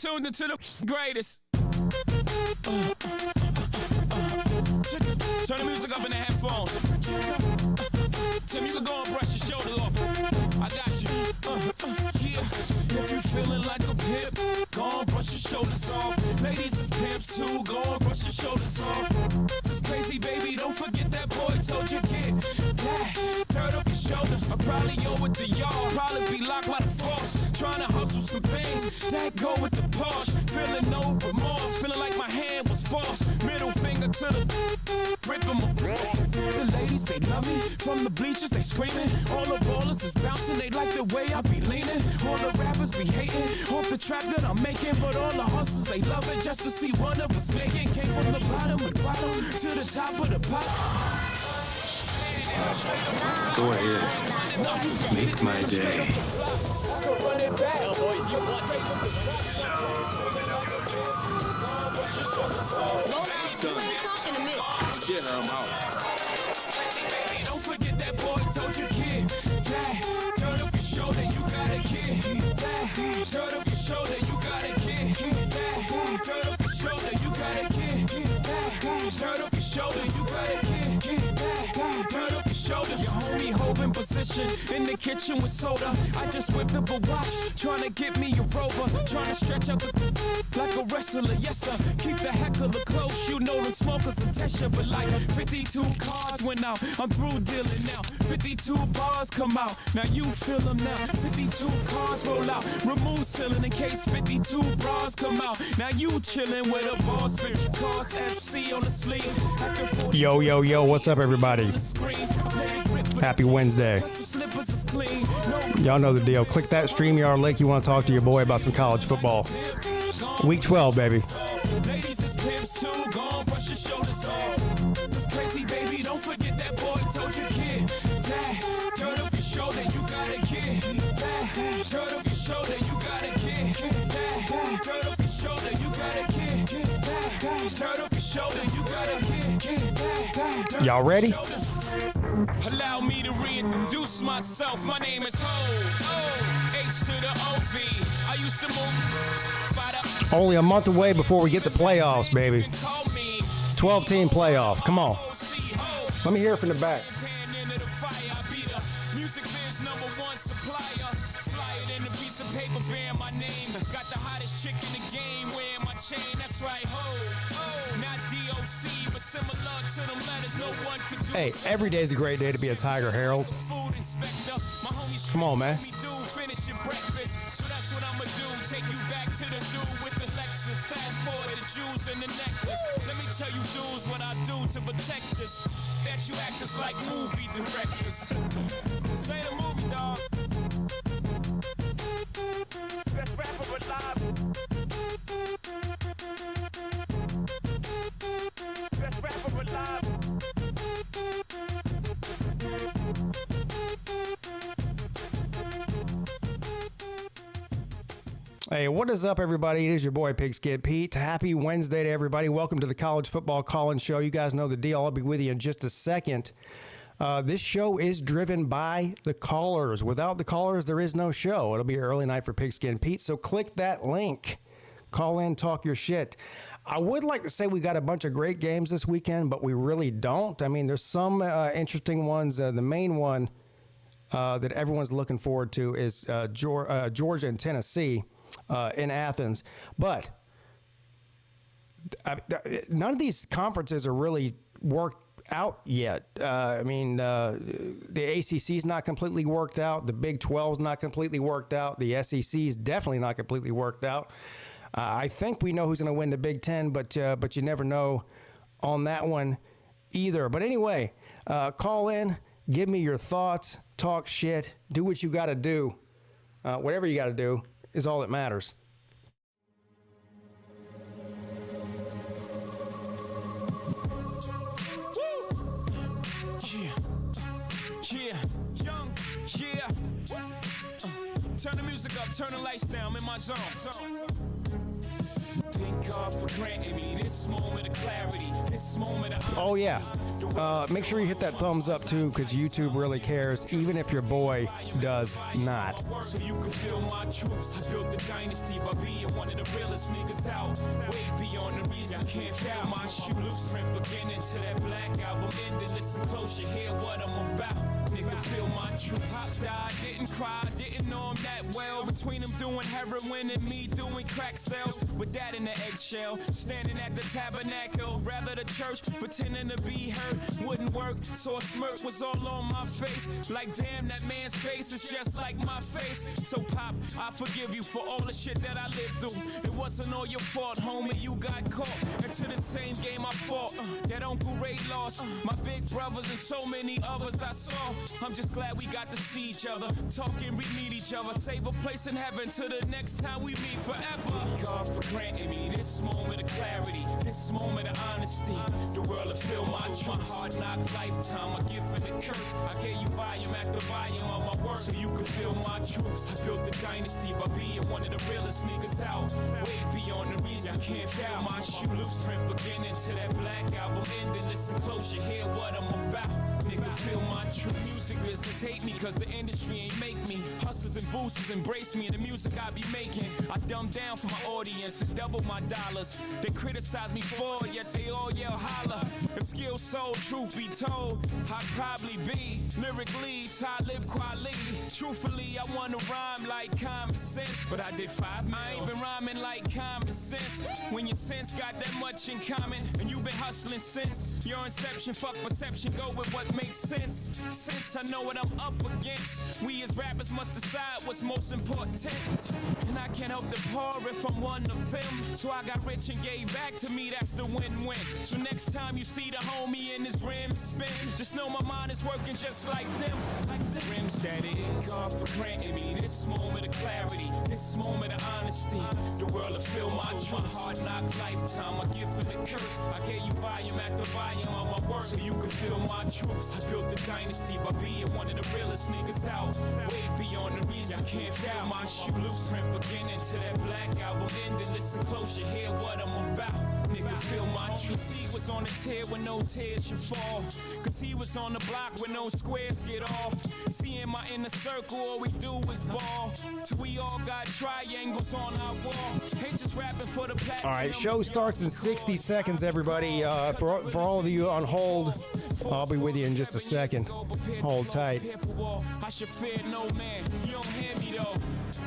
Tuned into the greatest. Turn the music up in the headphones. Tim, you can go and brush your shoulders off. I got you. Yeah. If you feeling like a pimp, go and brush your shoulders off. Ladies is pimps too, go and brush your shoulders off. This is crazy, baby, don't forget that boy told you kid. Yeah, turn up your shoulders. I probably owe it to y'all. Probably be locked by the force. Trying to hustle some things that go with the Porsche. Feeling no remorse, feeling like my hand was forced. Middle finger to the gripping my balls. The ladies, they love me. From the bleachers, they screaming. All the ballers is bouncing, they like the way I be leaning. All the rappers be hating off the trap that I'm making. But all the hustlers, they love it just to see one of us make it. Came from the bottom of the bottom to the top of the pop. Go ahead. Make my day. Yeah, I'm out. Don't forget that boy told you kid. Yeah, turn up your shoulder, you got a kid. Yeah, turn up your shoulder, you got a kid. Yeah, turn up your shoulder, you got a kid. Yeah, turn up your shoulder, you got a kid. Yeah, turn up your shoulder. Your homie holding position in the kitchen with soda. I just whipped up a watch, trying to get me a rover, trying to stretch out the like a wrestler. Yes sir, keep the heckler close. You know the smokers will test you, but like 52 cards went out. I'm through dealing now. 52 bars come out. Now you feel them now. 52 cards roll out. Remove ceiling in case 52 bras come out. Now you chilling with a boss, big cards FC on the sleeve. Yo, yo, yo, what's up, everybody? Happy Wednesday. Y'all know the deal. Click that StreamYard link. You want to talk to your boy about some college football. Week 12, baby. Ladies is pimps too, go on, brush your shoulders off. This crazy, baby, don't forget that boy told you kid. Yeah, turn up your shoulder, you got a kid. Yeah, turn up your shoulder, you got a kid. Yeah, turn up your shoulder, you got a kid. Yeah, turn up your shoulder, you got a kid. Y'all ready? Allow me to reintroduce myself. My name is Ho, H to the OV. I used to move by the Only a month away before we get the playoffs, baby. 12-team playoff. Come on. Let me hear it from the back. Music biz #1 supplier. Fly it in a piece of paper bearing my name. Got the hottest chick in the game wearing my chain. That's right, Ho. Not DOC, but similar to them letters no one could do. Hey, every day is a great day to be a Tiger Herald. Come on, man. Finish your breakfast. So that's what I'ma do. Take you back to the dude with the Lexus. Fast forward the jewels and the necklace. Let me tell you dudes what I do to protect this. That you actors like movie directors. This ain't a movie, dog. Best rapper alive. Best rapper alive. Hey, what is up, everybody? It is your boy, PigskinPeete. Happy Wednesday to everybody. Welcome to the College Football Call-In Show. You guys know the deal. I'll be with you in just a second. This show is driven by the callers. Without the callers, there is no show. It'll be an early night for PigskinPeete, so click that link. Call in, talk your shit. I would like to say we got a bunch of great games this weekend, but we really don't. I mean, there's some interesting ones. The main one that everyone's looking forward to is Georgia and Tennessee. In Athens, but none of these conferences are really worked out yet. I mean, the ACC is not completely worked out. The Big 12 is not completely worked out. The SEC is definitely not completely worked out. I think we know who's going to win the Big 10, but you never know on that one either. But anyway, call in, give me your thoughts, talk shit, do what you got to do. Whatever you got to do is all that matters. Turn the music up, turn the lights down, I'm in my zone. Thank God for granting me this moment of clarity, this moment of Oh, yeah. Make sure you hit that thumbs up, too, because YouTube really cares, even if your boy does not. So you can feel my truth. I built the dynasty by being one of the realest niggas out. Way beyond the reason you can't feel my shoes. Blueprint beginning to that black album ending. Listen close, you hear what I'm about. Nigga, feel my truth. Pop died, didn't cry, didn't know him that well. Between him doing heroin and me doing crack sales. With that in the eggshell, standing at the tabernacle, rather the church, pretending to be hurt. Wouldn't work, so a smirk was all on my face. Like, damn, that man's face is just like my face. So, Pop, I forgive you for all the shit that I lived through. It wasn't all your fault, homie, you got caught. Into the same game I fought, that Uncle Ray lost. My big brothers and so many others I saw. I'm just glad we got to see each other, talk and re-meet each other. Save a place in heaven till the next time we meet forever. Thank God for granting me this moment of clarity, this moment of honesty. The world will feel my truth. My hard knock lifetime, a gift and a curse. I gave you volume after volume of my work so you can feel my truth. I built the dynasty by being one of the realest niggas out. Way beyond the reason you can't feel my shoe. Blueprint beginning to that black album ending. Listen close, you hear what I'm about. Nigga, feel my truth. Music business hate me cause the industry ain't make me. Hustlers and boosters embrace me and the music I be making. I dumb down for my audience and double my dollars. They criticize me for it, yet they all yell holla. If skill sold, truth be told, I'd probably be lyrically Talib Kweli. Truthfully, I wanna rhyme like common sense, but I did 5 mil. I ain't been rhyming like common sense. When your sense got that much in common, and you've been hustling since your inception, fuck perception, go with what makes sense. Since I know what I'm up against, we as rappers must decide what's most important. And I can't help the poor if I'm one of them. So I got rich and gave back to me, that's the win-win. So next time you see the homie in his rim spin, just know my mind is working just like them. Like the rims that is. God for granting me this moment of clarity, this moment of honesty. The world will feel my truth. My hard knock lifetime, a gift and a curse. I gave you volume after volume of my work so you can feel my truth. I built the dynasty by being one of the realest niggas out. Way beyond the reason you can't feel my shoe. Blueprint beginning to that black album ending. Listen close, you hear what I'm about. Nigga, feel my truth. He was on a tear when no tears should fall. Cause he was on the block when no squares get off. See in my inner circle, all we do is ball. Till we all got triangles on our wall. Ain't just rapping for the platinum. All right, show starts in 60 seconds, everybody. For all of you on hold, I'll be with you in just a second. Hold tight. I should fear no man. You don't hear me though.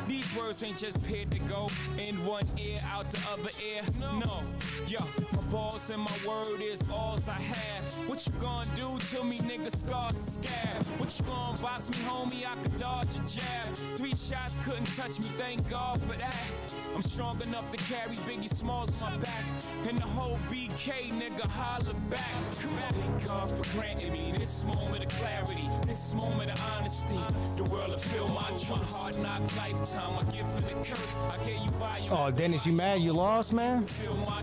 These words ain't just paired to go in one ear, out the other ear. No, yo, my balls and my word is alls I have. What you gonna do till me niggas scars and scab? What you gonna box me, homie? I could dodge a jab. 3 shots couldn't touch me, thank God for that. I'm strong enough to carry Biggie Smalls on my back. And the whole BK nigga holler back. Thank God for granting me this moment of clarity, this moment of honesty. The world will feel my truth. My hard knock lifetime, a gift and a curse. I gave you volume. Oh, Dennis, you mad you lost, man?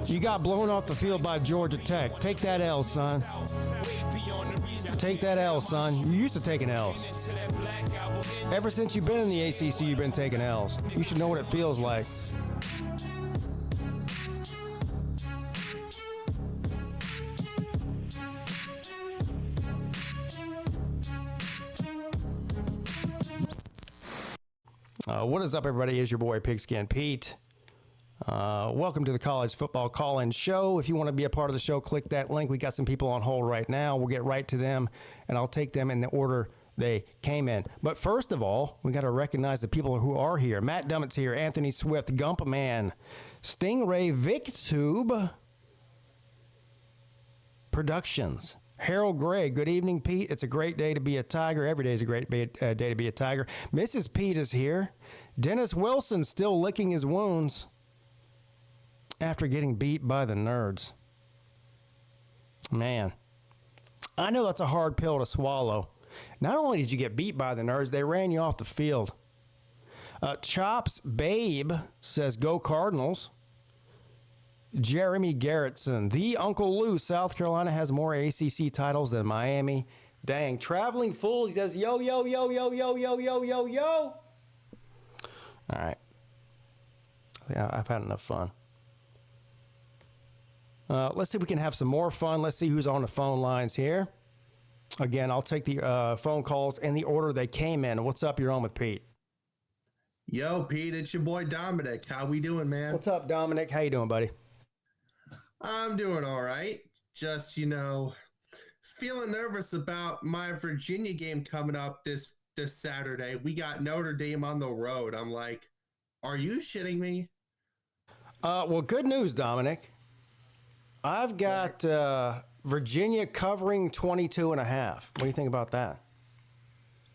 You got blown off the field by Georgia Tech. Take that L, son. Take that L, son. You used to taking L's. Ever since you've been in the ACC, you've been taking L's. You should know what it feels like. What is up, everybody? It's your boy, Pigskin Pete. Welcome to the College Football Call-In Show. If you want to be a part of the show, click that link. We got some people on hold right now. We'll get right to them, and I'll take them in the order they came in. But first of all, we got to recognize the people who are here. Matt Dummett's here, Anthony Swift, Gump Man, Stingray VicTube Productions, Harold Gray. Good evening, Pete. It's a great day to be a Tiger. Every day is a great day to be a Tiger. Mrs. Pete is here. Dennis Wilson still licking his wounds after getting beat by the Nerds. Man, I know that's a hard pill to swallow. Not only did you get beat by the Nerds, they ran you off the field. Chops Babe says, go Cardinals. Jeremy Garrettson, the Uncle Lou, South Carolina has more ACC titles than Miami. Dang, Traveling Fool, he says, yo, yo, yo, yo, yo, yo, yo, yo, yo. All right. Yeah, I've had enough fun. Let's see if we can have some more fun. Let's see who's on the phone lines here. Again, I'll take the phone calls in the order they came in. What's up? You're on with Pete. Yo, Pete, it's your boy Dominic. How we doing, man? What's up, Dominic? How you doing, buddy? I'm doing all right. Just, feeling nervous about my Virginia game coming up this Saturday. We got Notre Dame on the road. I'm like, are you shitting me? Well, good news, Dominic. I've got Virginia covering 22.5. What do you think about that?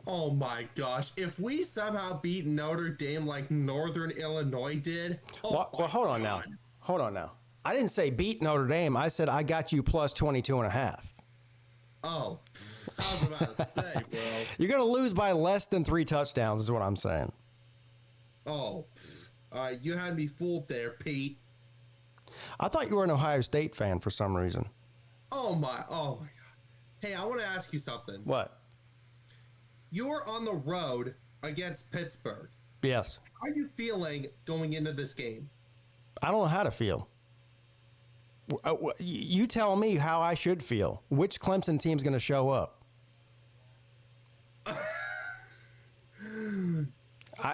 Oh my gosh. If we somehow beat Notre Dame like Northern Illinois did. Well, hold on now. Hold on now. I didn't say beat Notre Dame. I said I got you plus 22.5. Oh, I was about to say, bro. You're going to lose by less than 3 touchdowns is what I'm saying. Oh, you had me fooled there, Pete. I thought you were an Ohio State fan for some reason. Oh my God. Hey, I want to ask you something. What? You were on the road against Pittsburgh. Yes. How are you feeling going into this game? I don't know how to feel. You tell me how I should feel. Which Clemson team's going to show up?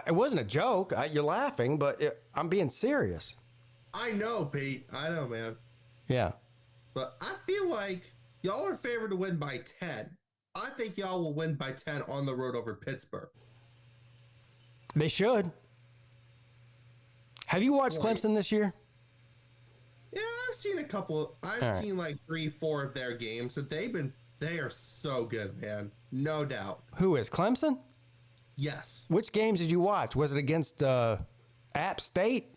It wasn't a joke. You're laughing, but I'm being serious. I know, Pete. I know, man. Yeah. But I feel like y'all are favored to win by 10. I think y'all will win by 10 on the road over Pittsburgh. They should. Have you watched Clemson this year? Yeah, I've seen a couple. I've seen like 3-4 of their games, and they are so good, man. No doubt. Who is Clemson? Yes. Which games did you watch? Was it against App State?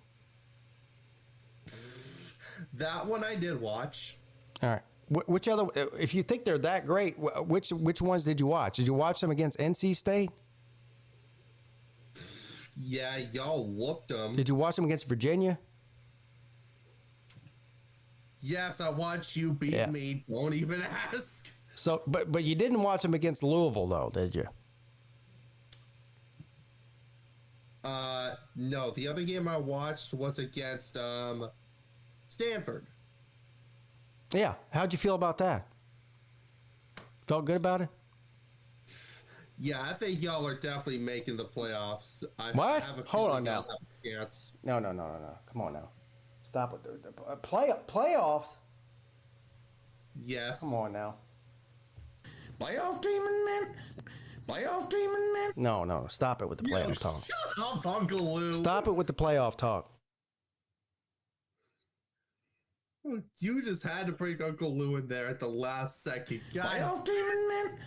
That one I did watch. All right. Which other? If you think they're that great, which ones did you watch? Did you watch them against NC State? Yeah, y'all whooped them. Did you watch them against Virginia? Yes, I watched you beat me. Don't even ask. So, but you didn't watch them against Louisville, though, did you? No. The other game I watched was against Stanford. Yeah. How'd you feel about that? Felt good about it? Yeah, I think y'all are definitely making the playoffs. What? I have a Hold on feeling now. y'all have a chance. No. Come on now. Stop it. Playoffs? Yes. Come on now. Playoff demon man. Playoff demon man. No. Stop it with the playoff talk. Shut up, Uncle Lou. Stop it with the playoff talk. You just had to bring Uncle Lou in there at the last second. Playoff demon man.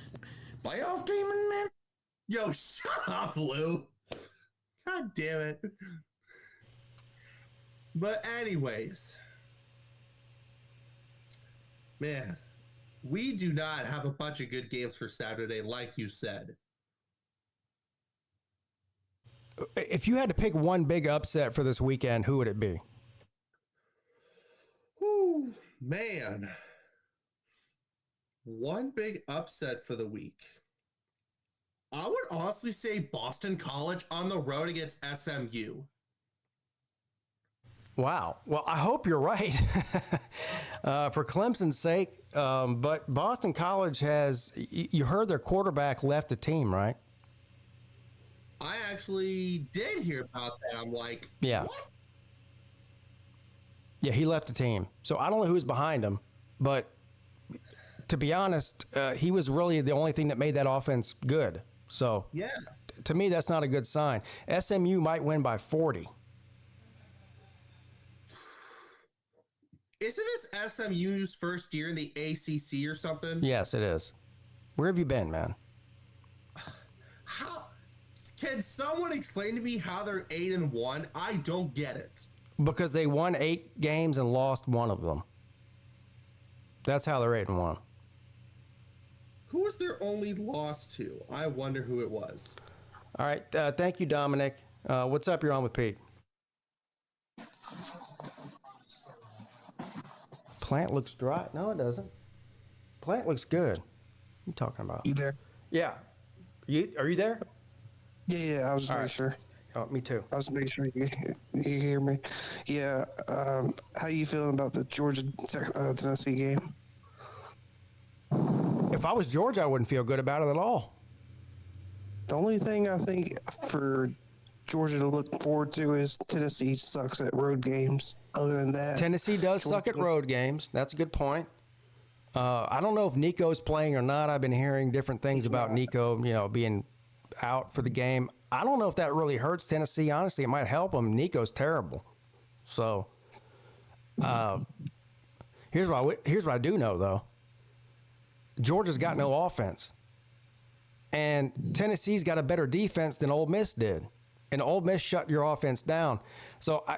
Playoff demon man. Yo, shut up, Lou. God damn it. But anyways, man, we do not have a bunch of good games for Saturday, like you said. If you had to pick one big upset for this weekend, who would it be? Whew, man. One big upset for the week. I would honestly say Boston College on the road against SMU. Wow. Well, I hope you're right for Clemson's sake. But Boston College has, you heard their quarterback left the team, right? I actually did hear about that. I'm like, Yeah. what? Yeah, he left the team. So I don't know who's behind him, but to be honest, he was really the only thing that made that offense good. So Yeah. to me, that's not a good sign. SMU might win by 40. Isn't this SMU's first year in the ACC or something? Yes, it is. Where have you been, man? How can someone explain to me how they're 8-1? I don't get it. Because they won 8 games and lost one of them. That's how they're 8-1. Who was their only loss to? I wonder who it was. All right. Thank you, Dominic. What's up? You're on with Pete. Plant looks dry. No, it doesn't. Plant looks good. What are you talking about? You there? Yeah. Are you there? Yeah, I was All very right. sure. Me too. I was making sure you hear me. Yeah. How you feeling about the Georgia Tennessee game? If I was Georgia, I wouldn't feel good about it at all. The only thing I think for Georgia to look forward to is Tennessee sucks at road games. Other than that, Tennessee does suck at road games. That's a good point. I don't know if Nico's playing or not. I've been hearing different things about Nico, being out for the game. I don't know if that really hurts Tennessee. Honestly, it might help them. Nico's terrible. So, here's what I do know, though. Georgia's got no offense. And Tennessee's got a better defense than Ole Miss did. And Ole Miss shut your offense down. So, I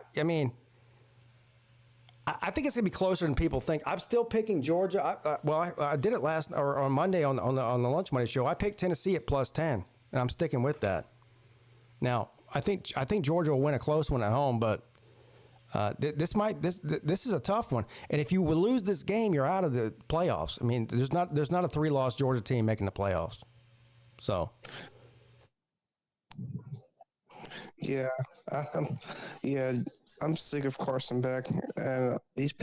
think it's going to be closer than people think. I'm still picking Georgia. I did it on Monday on the Lunch Money show. I picked Tennessee at +10, and I'm sticking with that. Now, I think Georgia will win a close one at home, but this is a tough one. And if you will lose this game, you're out of the playoffs. I mean, there's not a 3-loss Georgia team making the playoffs. So, yeah, I'm sick of Carson Beck, and these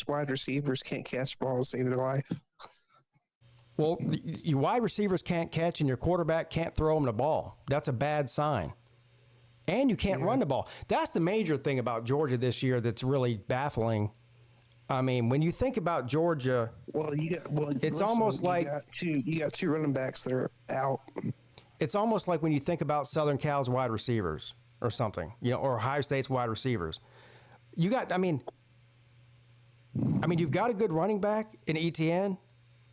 wide receivers can't catch the ball to save their life. Well, your wide receivers can't catch, and your quarterback can't throw them the ball. That's a bad sign. And you can't run the ball. That's the major thing about Georgia this year that's really baffling. I mean, when you think about Georgia, it's almost like you got two running backs that are out. It's almost like when you think about Southern Cal's wide receivers or something, or Ohio State's wide receivers. You've got a good running back in ETN,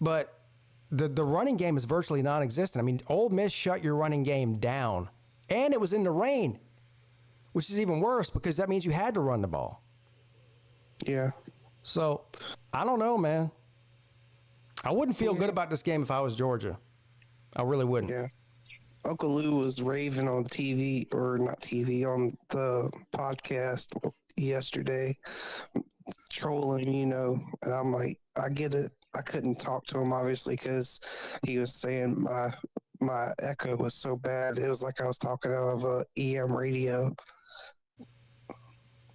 but the running game is virtually non-existent. I mean, Ole Miss shut your running game down, and it was in the rain, which is even worse because that means you had to run the ball. Yeah. So, I don't know, man. I wouldn't feel good about this game if I was Georgia. I really wouldn't. Yeah. Uncle Lou was raving on TV, or not TV, on the podcast yesterday, trolling, and I'm like, I get it. I couldn't talk to him, obviously, because he was saying my echo was so bad. It was like I was talking out of a EM radio.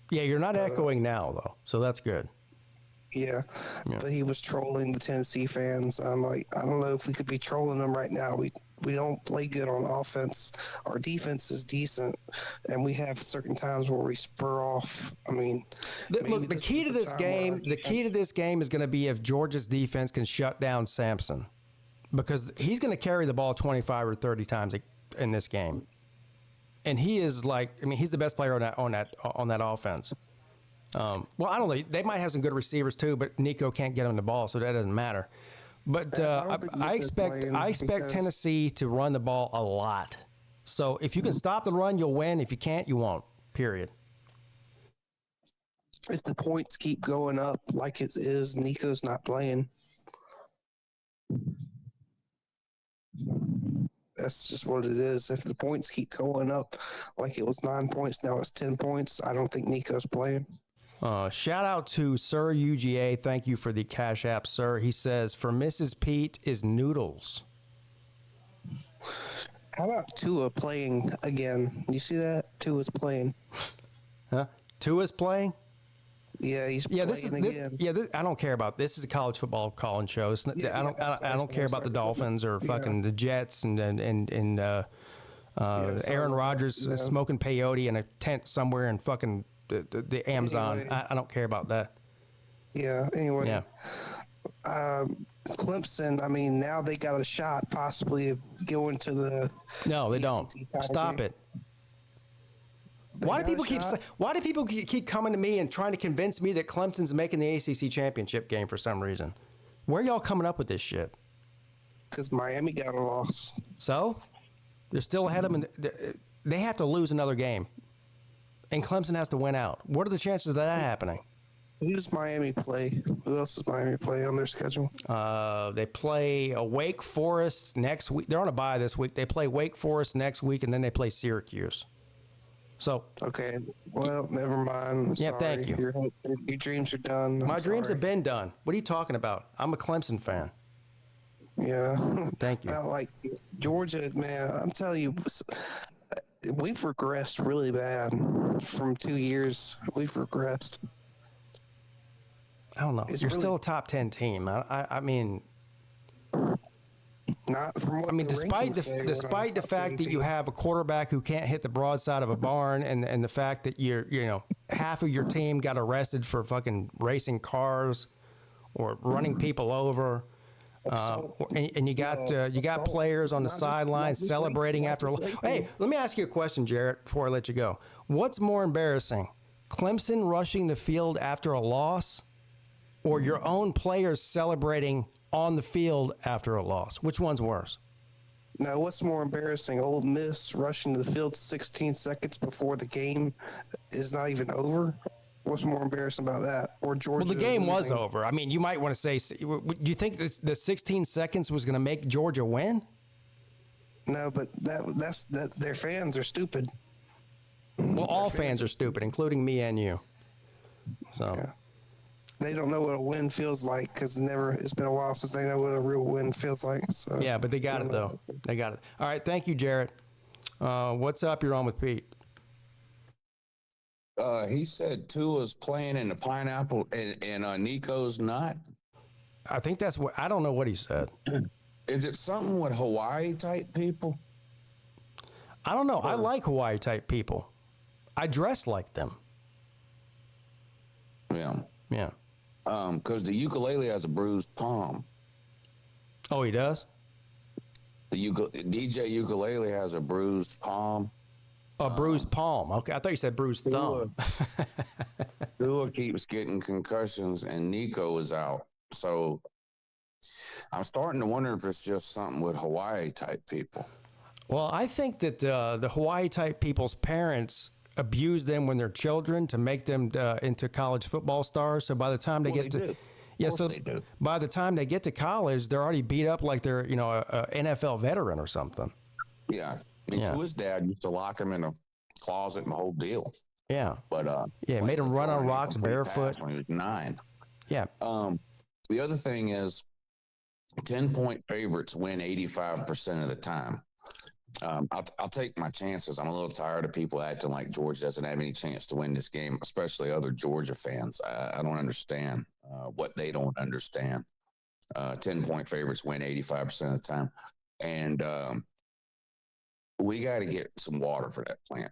Yeah, you're not echoing now, though, so that's good. Yeah, but he was trolling the Tennessee fans. I'm like, I don't know if we could be trolling them right now. We don't play good on offense. Our defense is decent, and we have certain times where we spur off. I mean, look, the key to this game is going to be if Georgia's defense can shut down Sampson, because he's going to carry the ball 25 or 30 times in this game, and he is he's the best player on that offense. Well, I don't know. They might have some good receivers too, but Nico can't get him the ball, so that doesn't matter. But I expect Tennessee to run the ball a lot. So if you can stop the run, you'll win. If you can't, you won't. Period. If the points keep going up like it is, Nico's not playing. That's just what it is. If the points keep going up like it was 9 points, now it's 10 points, I don't think Nico's playing. Shout out to Sir UGA. Thank you for the Cash App, sir. He says, for Mrs. Peete is noodles. How about Tua playing again? You see that? Tua's playing. Huh? Tua's playing? Yeah, he's playing again. I don't care about this. Is a college football calling show. I don't care about the Dolphins or fucking the Jets and Aaron Rodgers smoking peyote in a tent somewhere in fucking the Amazon. Anyway, I don't care about that. Yeah. Anyway. Yeah. Clemson. I mean, now they got a shot possibly of going to the. No, they don't. Stop it. Why do people keep coming to me and trying to convince me that Clemson's making the ACC championship game for some reason? Where are y'all coming up with this shit? Because Miami got a loss. So they're still ahead of them. They have to lose another game, and Clemson has to win out. What are the chances of that happening? Who does Miami play? Who else does Miami play on their schedule? They play Wake Forest next week. They're on a bye this week. They play Wake Forest next week, and then they play Syracuse. So okay, well, never mind. Yeah, thank you. Your dreams are done. My dreams have been done. What are you talking about? I'm a Clemson fan. Yeah. Thank you. Like Georgia, man, I'm telling you, we've regressed really bad from 2 years. We've regressed. I don't know. It's You're really- still a top 10 team. I mean, Not from what I mean, the despite rankings say, we're despite not the top fact 10 that you team. have a quarterback who can't hit the broadside of a barn, and the fact that half of your team got arrested for fucking racing cars or running people over, and you got players on the Not just- sidelines not just celebrating racing, after. not just Hey, racing. let me ask you a question, Jarrett, before I let you go. What's more embarrassing, Clemson rushing the field after a loss, or your own players celebrating on the field after a loss? Which one's worse? Now, what's more embarrassing? Ole Miss rushing to the field 16 seconds before the game is not even over. What's more embarrassing about that? Or Georgia? Well, the game was losing? over. I mean, you might want to say, do you think the 16 seconds was going to make Georgia win? No, but that's their fans are stupid. Well, all fans are stupid, including me and you. So, Yeah. They don't know what a win feels like because it's been a while since they know what a real win feels like. So yeah, but they got it, though. They got it. All right. Thank you, Jarrett. What's up? You're on with Pete. He said Tua's playing in the pineapple and Nico's not. I think that's what, I don't know what he said. Is it something with Hawaii type people? I don't know. I like Hawaii type people. I dress like them. Yeah. Yeah. Because the ukulele has a bruised palm. Oh, he does? The DJ ukulele has a bruised palm. A bruised palm. Okay. I thought you said bruised thumb. Tua keeps getting concussions and Nico is out. So I'm starting to wonder if it's just something with Hawaii type people. Well, I think that the Hawaii type people's parents abuse them when they're children to make them into college football stars. So by the time they get to, by the time they get to college, they're already beat up like they're a NFL veteran or something. Yeah. I mean, Tua's dad used to lock him in a closet and the whole deal. Yeah. But Yeah, made him run on rocks barefoot. When he was 9. Yeah. The other thing is 10-point favorites win 85% of the time. I'll take my chances. I'm a little tired of people acting like Georgia doesn't have any chance to win this game, especially other Georgia fans. I don't understand what they don't understand. 10-point favorites win 85% of the time. And we got to get some water for that plant.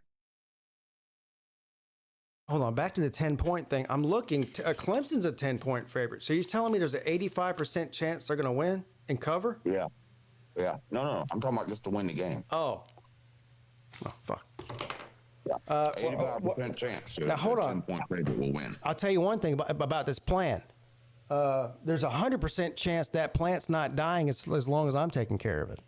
Hold on, back to the 10-point thing. I'm looking. Clemson's a 10-point favorite. So you're telling me there's an 85% chance they're going to win and cover? Yeah. Yeah. No. I'm talking about just to win the game. Oh, fuck. Yeah. 85% chance. Now, hold on. 10-point favorite will win. I'll tell you one thing about this plan. There's a 100% chance that plant's not dying as long as I'm taking care of it.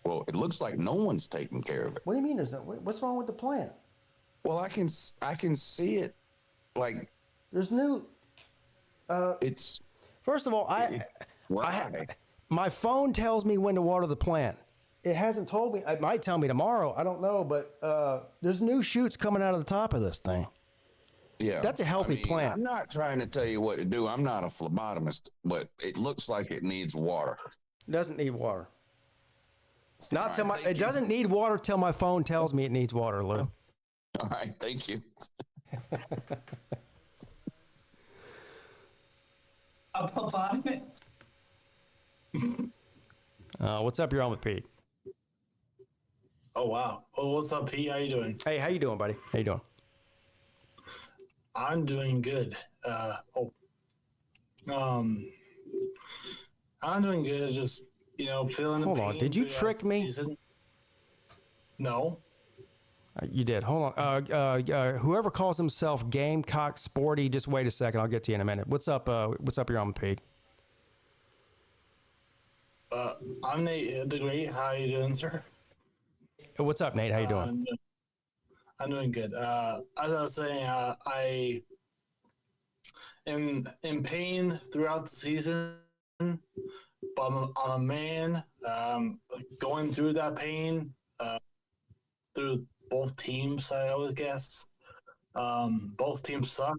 Well, it looks like no one's taking care of it. What do you mean there's no? What's wrong with the plant? Well, I can see it. Like There's new. it's. First of all, my phone tells me when to water the plant. It hasn't told me. It might tell me tomorrow. I don't know, but there's new shoots coming out of the top of this thing. Yeah, That's a healthy plant. I'm not trying to tell you what to do. I'm not a phlebotomist, but it looks like it needs water. It doesn't need water. Not till Thank it you. doesn't need water till my phone tells me it needs water, Lou. All right, thank you. A phlebotomist. What's up? You're on with Pete. Oh wow. Well, what's up, Pete? How you doing? Hey, how you doing, buddy? How you doing? I'm doing good. I'm doing good. Just feeling. Hold the on. pain Did you throughout trick the me? season. No. You did. Hold on. Whoever calls himself Gamecock Sporty, just wait a second. I'll get to you in a minute. What's up? What's up? You're on with Pete. I'm Nate the Great. How you doing, sir? What's up, Nate? How you doing? I'm doing good. As I was saying, I am in pain throughout the season, but I'm a man going through that pain through both teams, I would guess. Both teams suck,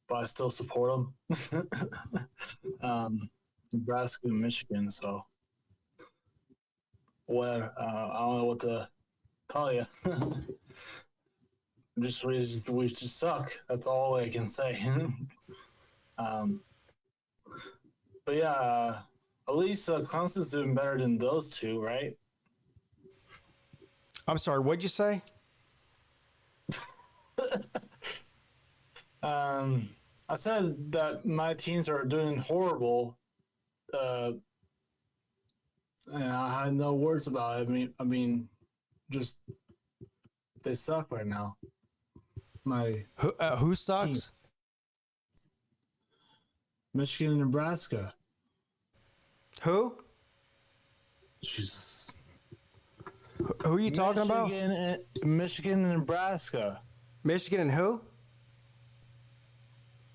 but I still support them. Nebraska and Michigan, so I don't know what to tell you. We just suck. That's all I can say. But yeah, at least Clemson's doing better than those two, right? I'm sorry, what'd you say? I said that my teams are doing horrible. And I had no words about it. I mean, just they suck right now. Who sucks? Team. Michigan and Nebraska. Who? Jesus. Who are you talking about? Michigan and Nebraska. Michigan and who?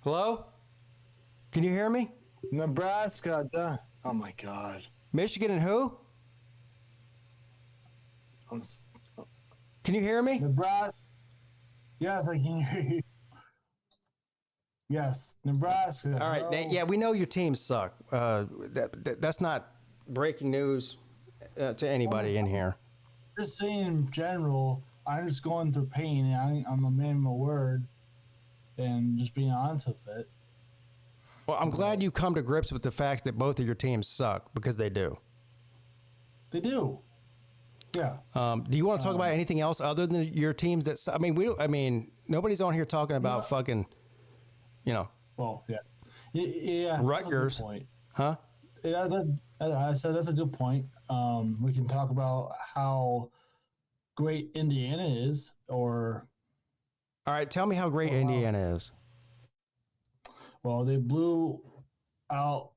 Hello? Can you hear me? Nebraska. Oh my God. Michigan and who? Can you hear me? Nebraska. Yes, I can hear you. Yes, Nebraska. All right. No. Yeah, we know your teams suck. That's not breaking news to anybody in here. Just saying in general, I'm just going through pain, and I'm a man of my word, and just being honest with it. Well, I'm glad you come to grips with the fact that both of your teams suck, because they do. They do. Yeah. Do you want to talk about anything else other than your teams that suck? I mean, nobody's on here talking about fucking, Well, yeah. Yeah. Rutgers. That's a good point. Huh? Yeah, I said that's a good point. We can talk about how great Indiana is, or All right, tell me how great Indiana is. well, they blew out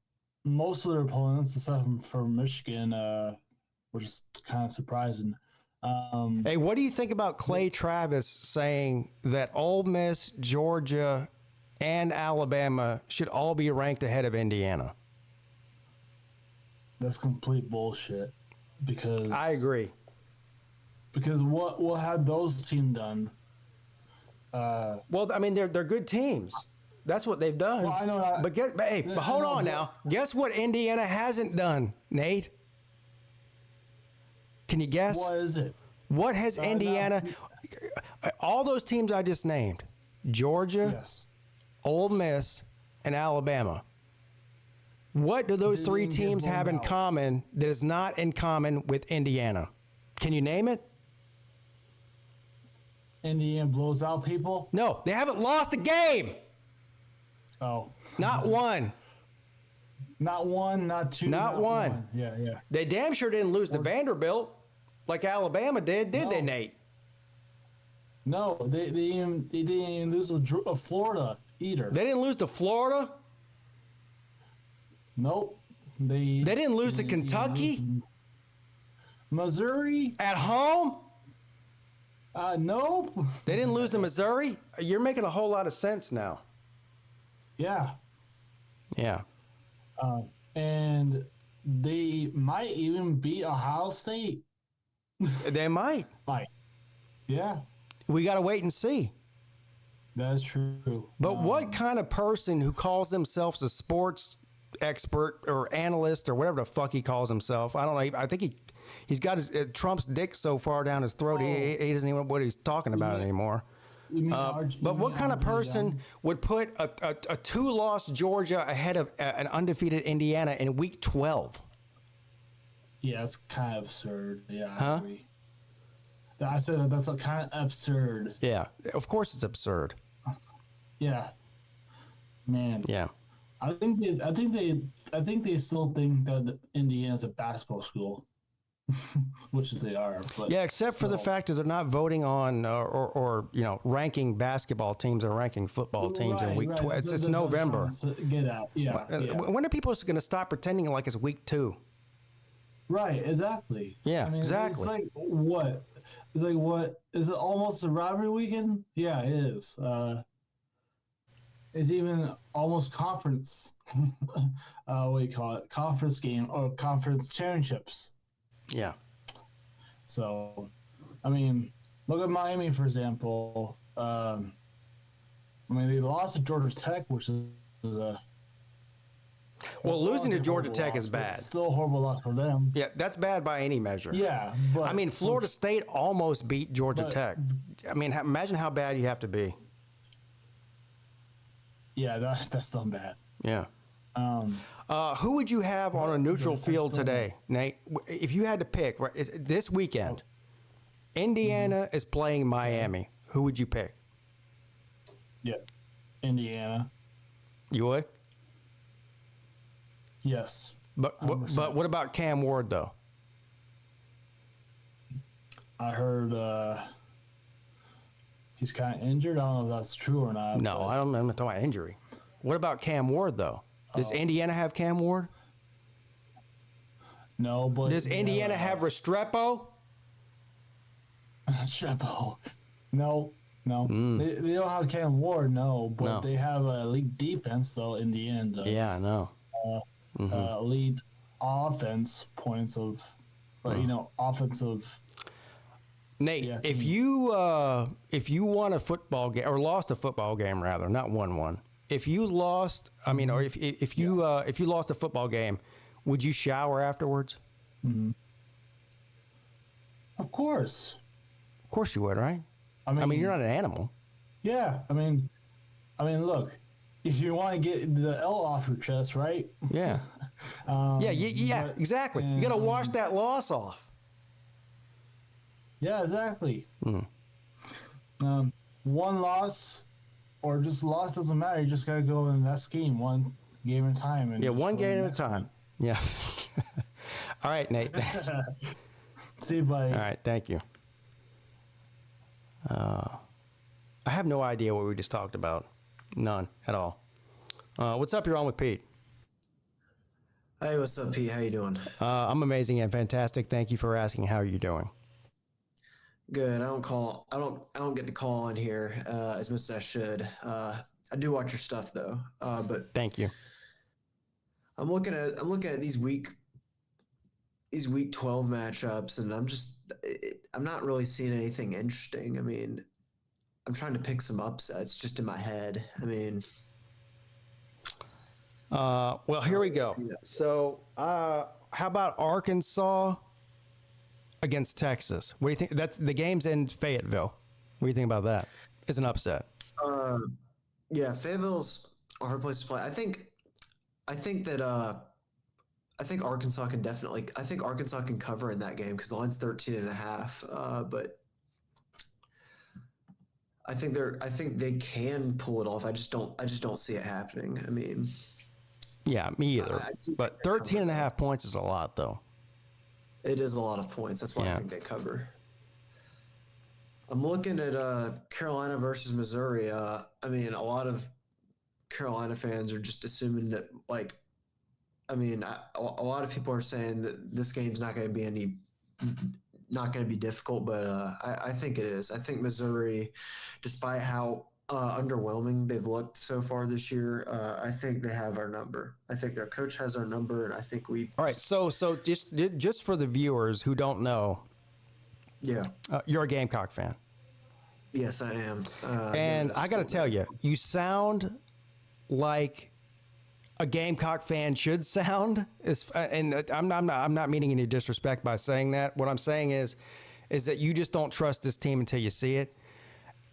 most of their opponents, except for Michigan, which is kind of surprising. Hey, what do you think about Clay Travis saying that Ole Miss, Georgia, and Alabama should all be ranked ahead of Indiana? That's complete bullshit. Because I agree. Because what had those teams done? Well, I mean, they're good teams. That's what they've done. Well, I know that. But hold on now. Guess what Indiana hasn't done, Nate? Can you guess? What is it? What has Indiana? All those teams I just named: Georgia, Yes. Ole Miss, and Alabama. What do those three didn't get teams blown have in out. common that is not in common with Indiana? Can you name it? Indiana blows out people. No, they haven't lost a game. Oh, Not one. not one, not two, Not one. Yeah, yeah. They damn sure didn't lose to Vanderbilt like Alabama did they, No. Nate? No, they didn't even lose to Florida either. They didn't lose to Florida. Nope. They didn't lose to Kentucky Missouri? at home. Nope. They didn't lose to Missouri. You're making a whole lot of sense now. Yeah. Yeah. And they might even beat Ohio State. They might. Might. Yeah, We got to wait and see. that's true. But what kind of person who calls themselves a sports expert or analyst or whatever the fuck he calls himself? I don't know. I think he's got his Trump's dick so far down his throat he doesn't even know what he's talking about anymore. You mean But what kind of person would put a two-loss Georgia ahead of an undefeated Indiana in Week 12? Yeah, it's kind of absurd. Yeah, I Huh? agree. I said that's kind of absurd. Yeah, of course it's absurd. Yeah, man. Yeah. I think they still think that Indiana's a basketball school, which they are. But Yeah, except for the still. fact that they're not voting on or ranking basketball teams or ranking football teams in Right, Week right. 12. That's It's what I'm November. trying to get out. Yeah, yeah. When are people going to stop pretending like it's Week 2? Right, exactly. Yeah, exactly. It's like what? It's like what? Is it almost a rivalry weekend? Yeah, it is. It's even almost conference. What do you call it? Conference game or conference championships. Yeah. So, I mean, look at Miami for example. They lost to Georgia Tech, which is a Well, losing to Relative Georgia horrible Tech loss, is but bad. Still a horrible loss for them. Yeah, that's bad by any measure. Yeah, but I mean, Florida State almost beat Georgia but- Tech. I mean, imagine how bad you have to be. Yeah, that's still bad. Yeah. Um, Who would you have on a neutral Georgia Tech's field still today, Nate? If you had to pick right, this weekend, Indiana is playing Miami. Who would you pick? yeah, Indiana. You would? Yes. But 100%. what about Cam Ward though? I heard he's kind of injured. I don't know if that's true or not. No, but- I'm not talking about injury. What about Cam Ward though? Does Indiana have Cam Ward? No, but Does Indiana have Restrepo? Shepo? No. They don't have Cam Ward, no, but No. they have a elite defense, though. Indiana does. Yeah, I know. Elite offense points of, offensive. Nate, Yeah, if team. you won a football game or lost a football game rather, not won one. If you lost, I mean, or if you lost a football game, would you shower afterwards? Of course. Of course you would, right? I I mean, you're not an animal. Yeah, I mean, look, if you want to get the L off your chest, right? Yeah. Yeah, but- exactly. You got to wash that loss off. Yeah, exactly. Hmm. One loss or just loss doesn't matter. You just gotta go in that scheme, one game at a time. And Yeah, just one go in game the at a next time. Yeah. All right, Nate. one. See you, buddy. All right, thank you. I have no idea what we just talked about. None at all. What's up? You're on with Pete. Hey, what's up, Pete? How you doing? I'm amazing and fantastic. Thank you for asking. How are you doing? Good. I don't get to call on here as much as I should. I do watch your stuff though. But Thank you. I'm looking at these week 12 matchups, and I'm not really seeing anything interesting. I mean, I'm trying to pick some upsets just in my head. I mean, Well, here we go. So, how about Arkansas against Texas? What do you think? That's the game's in Fayetteville. What do you think about that? It's an upset. yeah, Fayetteville's a hard place to play. I think Arkansas can definitely. I think Arkansas can cover in that game because the line's 13.5. But I think they can pull it off. I just don't see it happening. I mean, Yeah, me either. I do But think they 13 and a half points is a lot, though. it is a lot of points. That's why Yeah. I think they cover. I'm looking at Carolina versus Missouri. I mean, a lot of Carolina fans are just assuming that, like, I mean, a lot of people are saying that this game's not going to be difficult, but I think it is. I think Missouri, despite how underwhelming they've looked so far this year, I think they have our number. I think their coach has our number, and I think we. All right, so just for the viewers who don't know, Yeah. you're a Gamecock fan. Yes, I am. And I got to tell you, you sound like a Gamecock fan should sound. And I'm not meaning any disrespect by saying that. What I'm saying is that you just don't trust this team until you see it.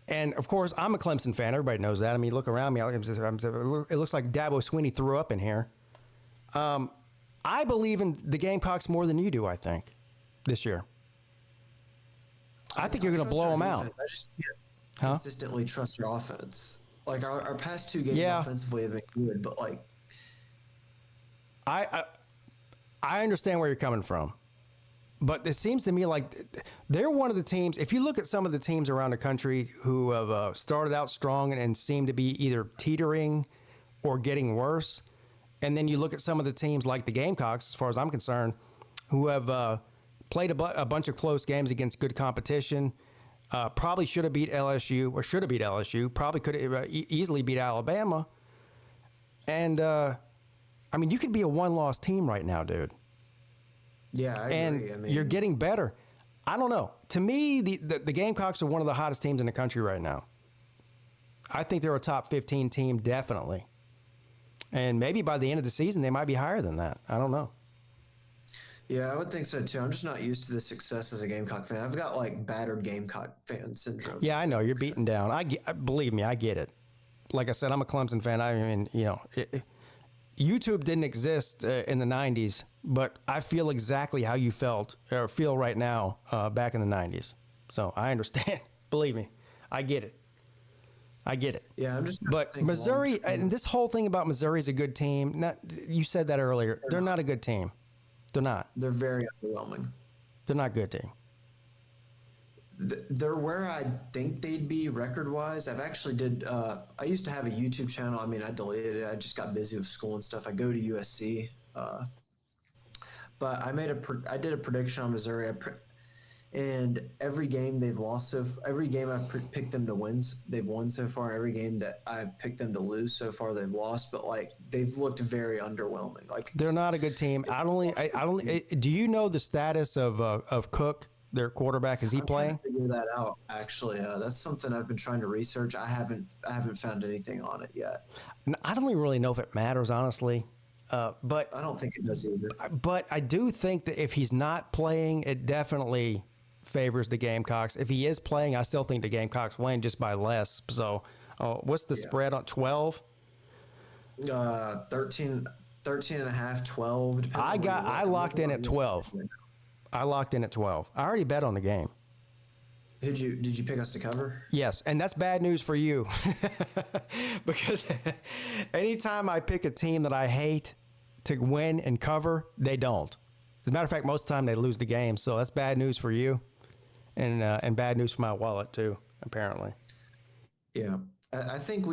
And of course, I'm a Clemson fan. Everybody knows that. I mean, look around me. It looks like Dabo Swinney threw up in here. I believe in the Gamecocks more than you do, I think, this year. I think you're going to trust blow our them out. defense. I just can't Huh? consistently trust your offense. Like our past two games Yeah. offensively have been good, but like I understand where you're coming from, but it seems to me like they're one of the teams. If you look at some of the teams around the country who have started out strong and seem to be either teetering or getting worse, and then you look at some of the teams like the Gamecocks, as far as I'm concerned, who have played a bunch of close games against good competition, probably should have beat LSU or should have beat LSU, probably could have easily beat Alabama, and I mean, you could be a one-loss team right now, dude. yeah, I And agree. I mean, you're getting better. I don't know. To me, the Gamecocks are one of the hottest teams in the country right now. I think they're a top 15 team, definitely. And maybe by the end of the season, they might be higher than that. I don't know. Yeah, I would think so too. I'm just not used to the success as a Gamecock fan. I've got like battered Gamecock fan syndrome. Yeah, I know you're beaten down. Believe me, I get it. Like I said, I'm a Clemson fan. I mean, YouTube didn't exist in the '90s, but I feel exactly how you felt or feel right now back in the '90s. So I understand. Believe me, I get it. I get it. Yeah, I'm just. But Missouri, and this whole thing about Missouri is a good team. You said that earlier. They're not a good team. They're not. They're very underwhelming. They're not a good team. They're where I think they'd be record-wise. I've actually I used to have a YouTube channel. I mean, I deleted it. I just got busy with school and stuff. I go to USC. But I did a prediction on Missouri. And every game they've lost, every game I've picked them to win, they've won so far. And every game that I've picked them to lose so far, they've lost. But like they've looked very underwhelming. Like they're not a good team. Do you know the status of Cook, their quarterback? Is he playing? I'm trying to figure that out. Actually, that's something I've been trying to research. I haven't found anything on it yet. I don't even really know if it matters, honestly. But I don't think it does either. But I do think that if he's not playing, it definitely favors the Gamecocks. If he is playing, I still think the Gamecocks win just by less. So what's the spread on 12? 13 and a half, 12. I locked in at 12. I locked in at 12. I already bet on the game. Did you pick us to cover? Yes, and that's bad news for you. Because anytime I pick a team that I hate to win and cover, they don't. As a matter of fact, most of the time they lose the game. So that's bad news for you, and bad news for my wallet too, apparently. Yeah, I think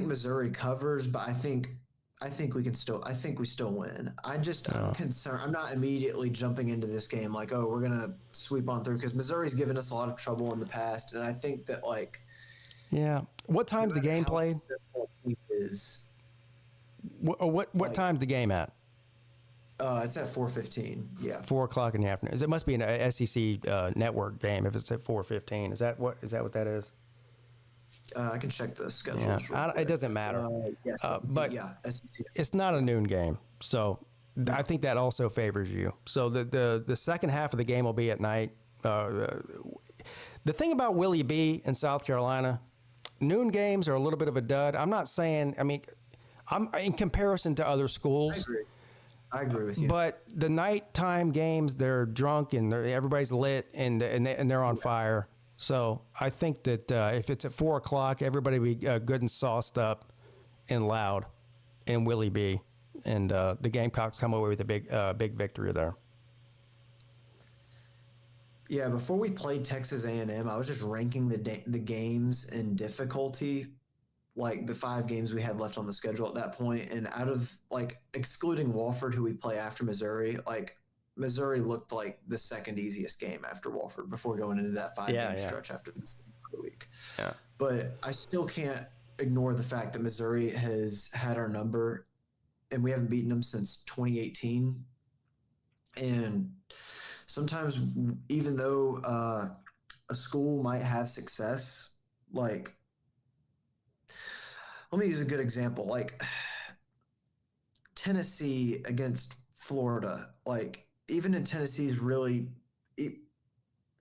Missouri covers, but I think we still win. I'm concerned. I'm not immediately jumping into this game like, oh, we're gonna sweep on through, because Missouri's given us a lot of trouble in the past, and I think that like. Yeah. What time's the game played? Is. What time's the game at? It's at 4:15. Yeah. 4:00 in the afternoon. It must be an SEC network game if it's at 4:15. Is that what that is? I can check the schedule. Yeah, it doesn't matter. Yes, but yeah, SEC. It's not a noon game, so I think that also favors you. So the second half of the game will be at night. The thing about Willie B in South Carolina, noon games are a little bit of a dud. I'm not saying. I mean, I'm in comparison to other schools. I agree with you. But the nighttime games, they're drunk and everybody's lit and they're on fire. So I think that if it's at 4:00, everybody will be good and sauced up and loud and Willie B. And the Gamecocks come away with a big victory there. Yeah, before we played Texas A&M, I was just ranking the games in difficulty, like the 5 games we had left on the schedule at that point. And out of like excluding Wofford, who we play after Missouri, like Missouri looked like the second easiest game after Wofford before going into that 5-game stretch after this week. Yeah. But I still can't ignore the fact that Missouri has had our number, and we haven't beaten them since 2018. And sometimes, even though a school might have success, like, let me use a good example, like Tennessee against Florida. Like, even in Tennessee's really,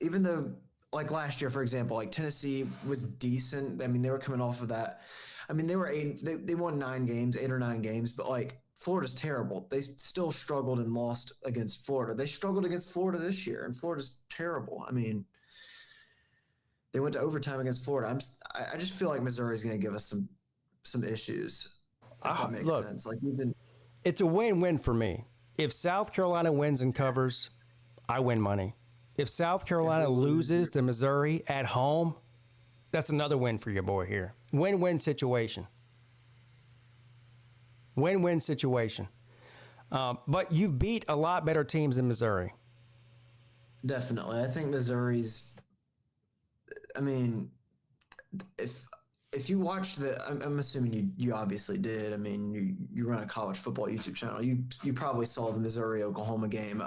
even though, like last year, for example, like Tennessee was decent. I mean, they were coming off of that. I mean, they won 8 or 9 games, but like Florida's terrible. They still struggled and lost against Florida. They struggled against Florida this year, and Florida's terrible. I mean, they went to overtime against Florida. I just feel like Missouri's going to give us some issues. If that makes sense. Like, even it's a win-win for me. If South Carolina wins and covers, I win money. If South Carolina loses to Missouri at home, that's another win for your boy here. Win-win situation. Win-win situation. But you've beat a lot better teams than Missouri. Definitely. I think Missouri's, I mean, if you watched I'm assuming you obviously did. I mean, you run a college football YouTube channel. You probably saw the Missouri-Oklahoma game.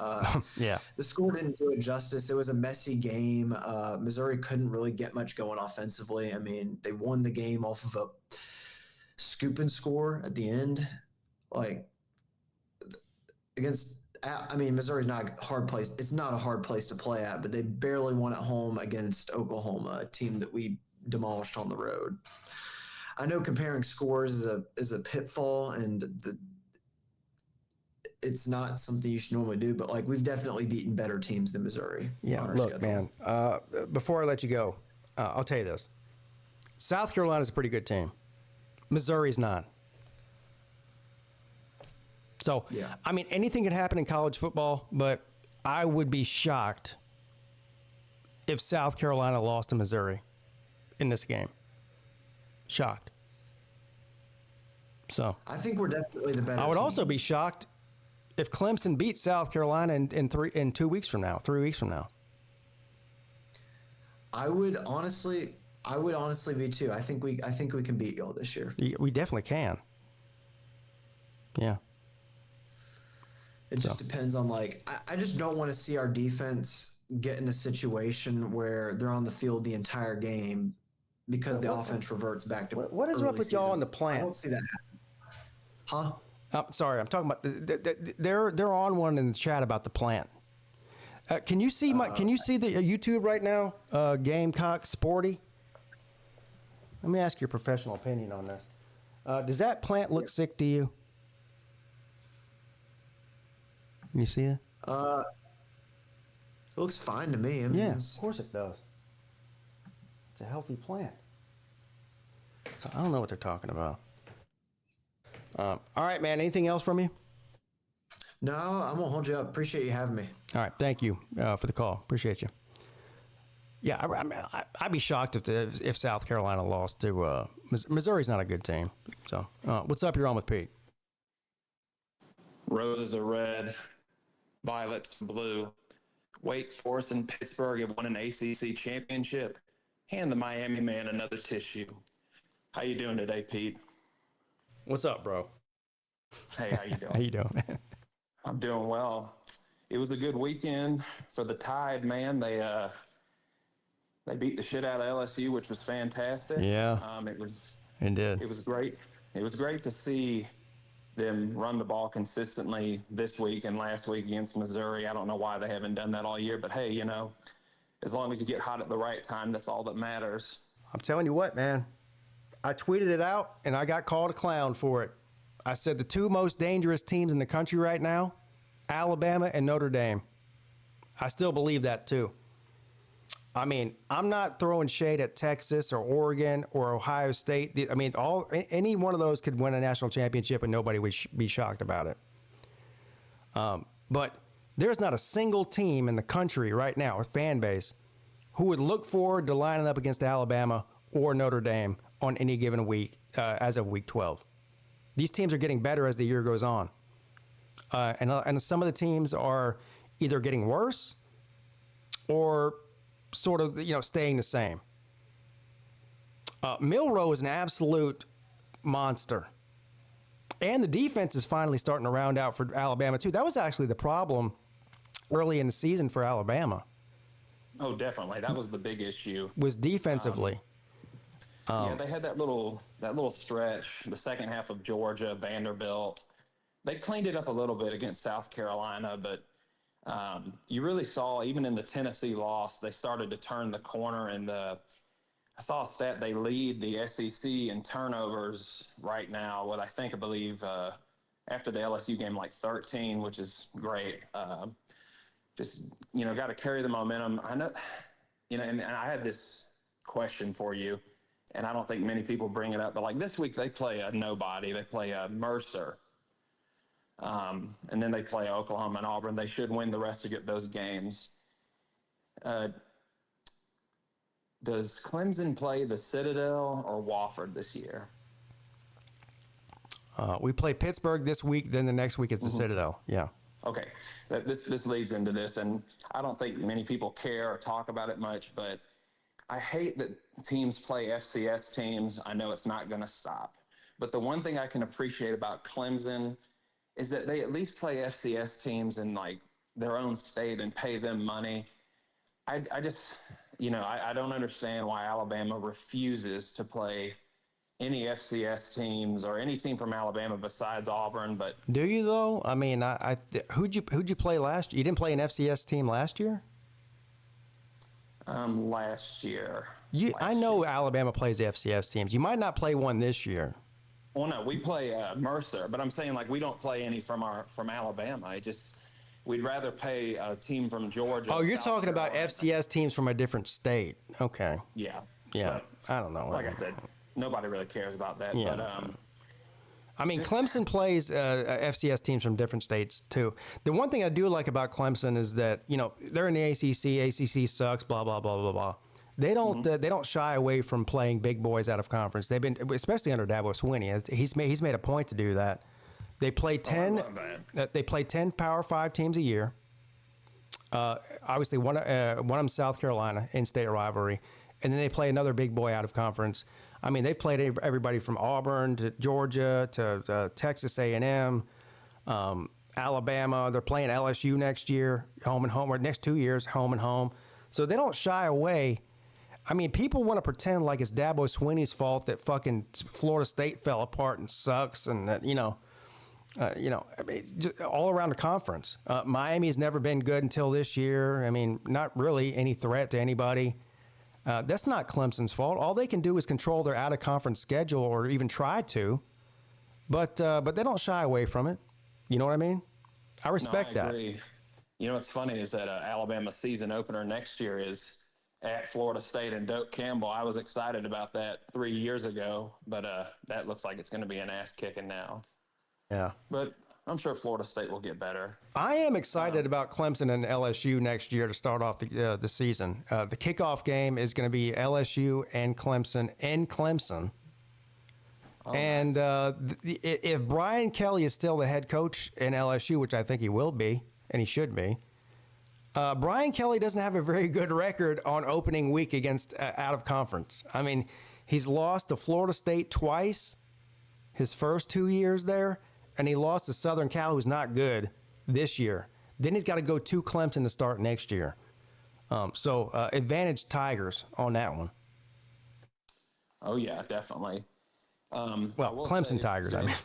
Yeah. The score didn't do it justice. It was a messy game. Missouri couldn't really get much going offensively. I mean, they won the game off of a scoop and score at the end, like against. I mean, Missouri's not a hard place. It's not a hard place to play at, but they barely won at home against Oklahoma, a team that we demolished on the road. I know comparing scores is a pitfall, and it's not something you should normally do, but like we've definitely beaten better teams than Missouri. Yeah, look, man. Before I let you go, I'll tell you this: South Carolina's a pretty good team. Missouri's not. So, yeah. I mean, anything can happen in college football, but I would be shocked if South Carolina lost to Missouri in this game. Shocked. So I think we're definitely the better. I would team. also be shocked if Clemson beats South Carolina in 2 weeks from now, 3 weeks from now. I would honestly be too. I think we can beat y'all this year. We definitely can. Yeah. It just depends on I just don't want to see our defense get in a situation where they're on the field the entire game because the offense reverts back to. What is up with y'all in the plant? I don't see that happen. Huh? Sorry, I'm talking about they're on one in the chat about the plant. Can you see Can you see the YouTube right now? Gamecocks Sporty. Let me ask your professional opinion on this. Does that plant look sick to you? You see it? It looks fine to me. I mean, Yeah, of course it does. It's a healthy plant. So I don't know what they're talking about. All right, man. Anything else from you? No, I won't hold you up. Appreciate you having me. All right, thank you for the call. Appreciate you. Yeah, I'd be shocked if South Carolina lost to Missouri's not a good team. So, what's up? You're on with Pete. Roses are red, violets blue. Wake Forest and Pittsburgh have won an ACC championship. Hand the Miami man another tissue. How you doing today, Pete? What's up, bro? Hey, how you doing? How you doing, man? I'm doing well. It was a good weekend for the Tide, man. They beat the shit out of LSU, which was fantastic. Yeah. It was great. It was great to see them run the ball consistently this week and last week against Missouri. I don't know why they haven't done that all year, but hey, as long as you get hot at the right time, that's all that matters. I'm telling you what, man. I tweeted it out, and I got called a clown for it. I said the two most dangerous teams in the country right now, Alabama and Notre Dame. I still believe that, too. I mean, I'm not throwing shade at Texas or Oregon or Ohio State. I mean, any one of those could win a national championship and nobody would be shocked about it. But there's not a single team in the country right now, a fan base, who would look forward to lining up against Alabama or Notre Dame on any given week as of week 12. These teams are getting better as the year goes on. And some of the teams are either getting worse or sort of, staying the same. Milroe is an absolute monster. And the defense is finally starting to round out for Alabama, too. That was actually the problem early in the season for Alabama. Oh, definitely. That was the big issue. Was defensively. Yeah, they had that little stretch, the second half of Georgia, Vanderbilt. They cleaned it up a little bit against South Carolina, but you really saw, even in the Tennessee loss, they started to turn the corner. And I saw a stat, they lead the SEC in turnovers right now. What I believe after the LSU game, 13, which is great. Just, got to carry the momentum. I know, and I had this question for you, and I don't think many people bring it up, but this week they play a nobody. They play a Mercer. And then they play Oklahoma and Auburn. They should win the rest of those games. Does Clemson play the Citadel or Wofford this year? We play Pittsburgh this week, then the next week is the Citadel. Yeah. Okay. This leads into this, and I don't think many people care or talk about it much, but I hate that teams play FCS teams. I know it's not going to stop. But the one thing I can appreciate about Clemson is that they at least play FCS teams in their own state and pay them money. I just, I don't understand why Alabama refuses to play any FCS teams or any team from Alabama besides Auburn. But Do you though? I mean, who'd you play last year? You didn't play an FCS team last year? Last year. I know Alabama plays FCS teams. You might not play one this year. Well, no, we play Mercer, but I'm saying like we don't play any from Alabama. We'd rather pay a team from Georgia. Oh, you're talking about FCS teams from a different state. Okay. Yeah. Yeah. But, I don't know. like I said, nobody really cares about that. Yeah. But I mean, Clemson plays FCS teams from different states too. The one thing I do like about Clemson is that they're in the ACC. ACC sucks. Blah blah blah blah blah. They don't shy away from playing big boys out of conference. They've been, especially under Dabo Swinney. He's made a point to do that. They play 10. They play 10 Power 5 teams a year. Obviously, one of them South Carolina in-state rivalry, and then they play another big boy out of conference. I mean, they've played everybody from Auburn to Georgia to Texas A&M, Alabama. They're playing LSU next year, home and home, or next 2 years, home and home. So they don't shy away. I mean, people want to pretend like it's Dabo Swinney's fault that fucking Florida State fell apart and sucks, and that I mean, just all around the conference. Miami's never been good until this year. I mean, not really any threat to anybody. That's not Clemson's fault. All they can do is control their out-of-conference schedule, or even try to. But they don't shy away from it. You know what I mean? I respect that. I agree. You know what's funny is that Alabama's season opener next year is at Florida State and Doak Campbell. I was excited about that 3 years ago, but that looks like it's going to be an ass kicking now. Yeah. But I'm sure Florida State will get better. I am excited about Clemson and LSU next year to start off the season. The kickoff game is going to be LSU and Clemson in Clemson. Oh, and nice. If Brian Kelly is still the head coach in LSU, which I think he will be, and he should be, Brian Kelly doesn't have a very good record on opening week against out of conference. I mean, he's lost to Florida State twice his first 2 years there, and he lost to Southern Cal, who's not good this year. Then he's got to go to Clemson to start next year. So advantage Tigers on that one. Oh, yeah, definitely. Clemson Tigers, I mean.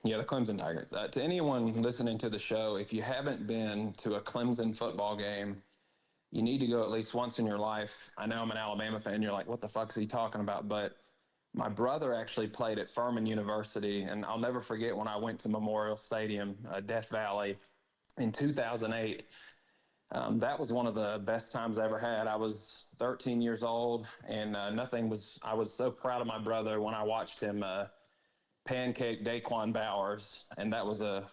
Yeah, the Clemson Tigers. To anyone listening to the show, if you haven't been to a Clemson football game, you need to go at least once in your life. I know I'm an Alabama fan. You're like, what the fuck is he talking about? But my brother actually played at Furman University, and I'll never forget when I went to Memorial Stadium, Death Valley, in 2008. That was one of the best times I ever had. I was 13 years old, and I was so proud of my brother when I watched him pancake Daquan Bowers, and that was a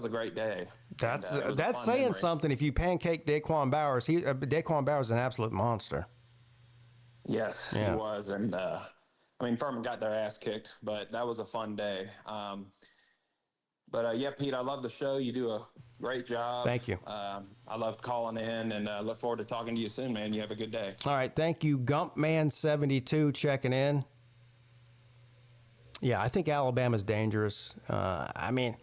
great day. That's saying memory. something. If you pancake Daquan Bowers, Daquan Bowers is an absolute monster. Yes, Yeah. he was, and I mean, Furman got their ass kicked, but that was a fun day. Yeah, Pete, I love the show. You do a great job. Thank you. I love calling in, and look forward to talking to you soon, man. You have a good day. All right, thank you, Gumpman72, checking in. Yeah, I think Alabama's dangerous. I mean,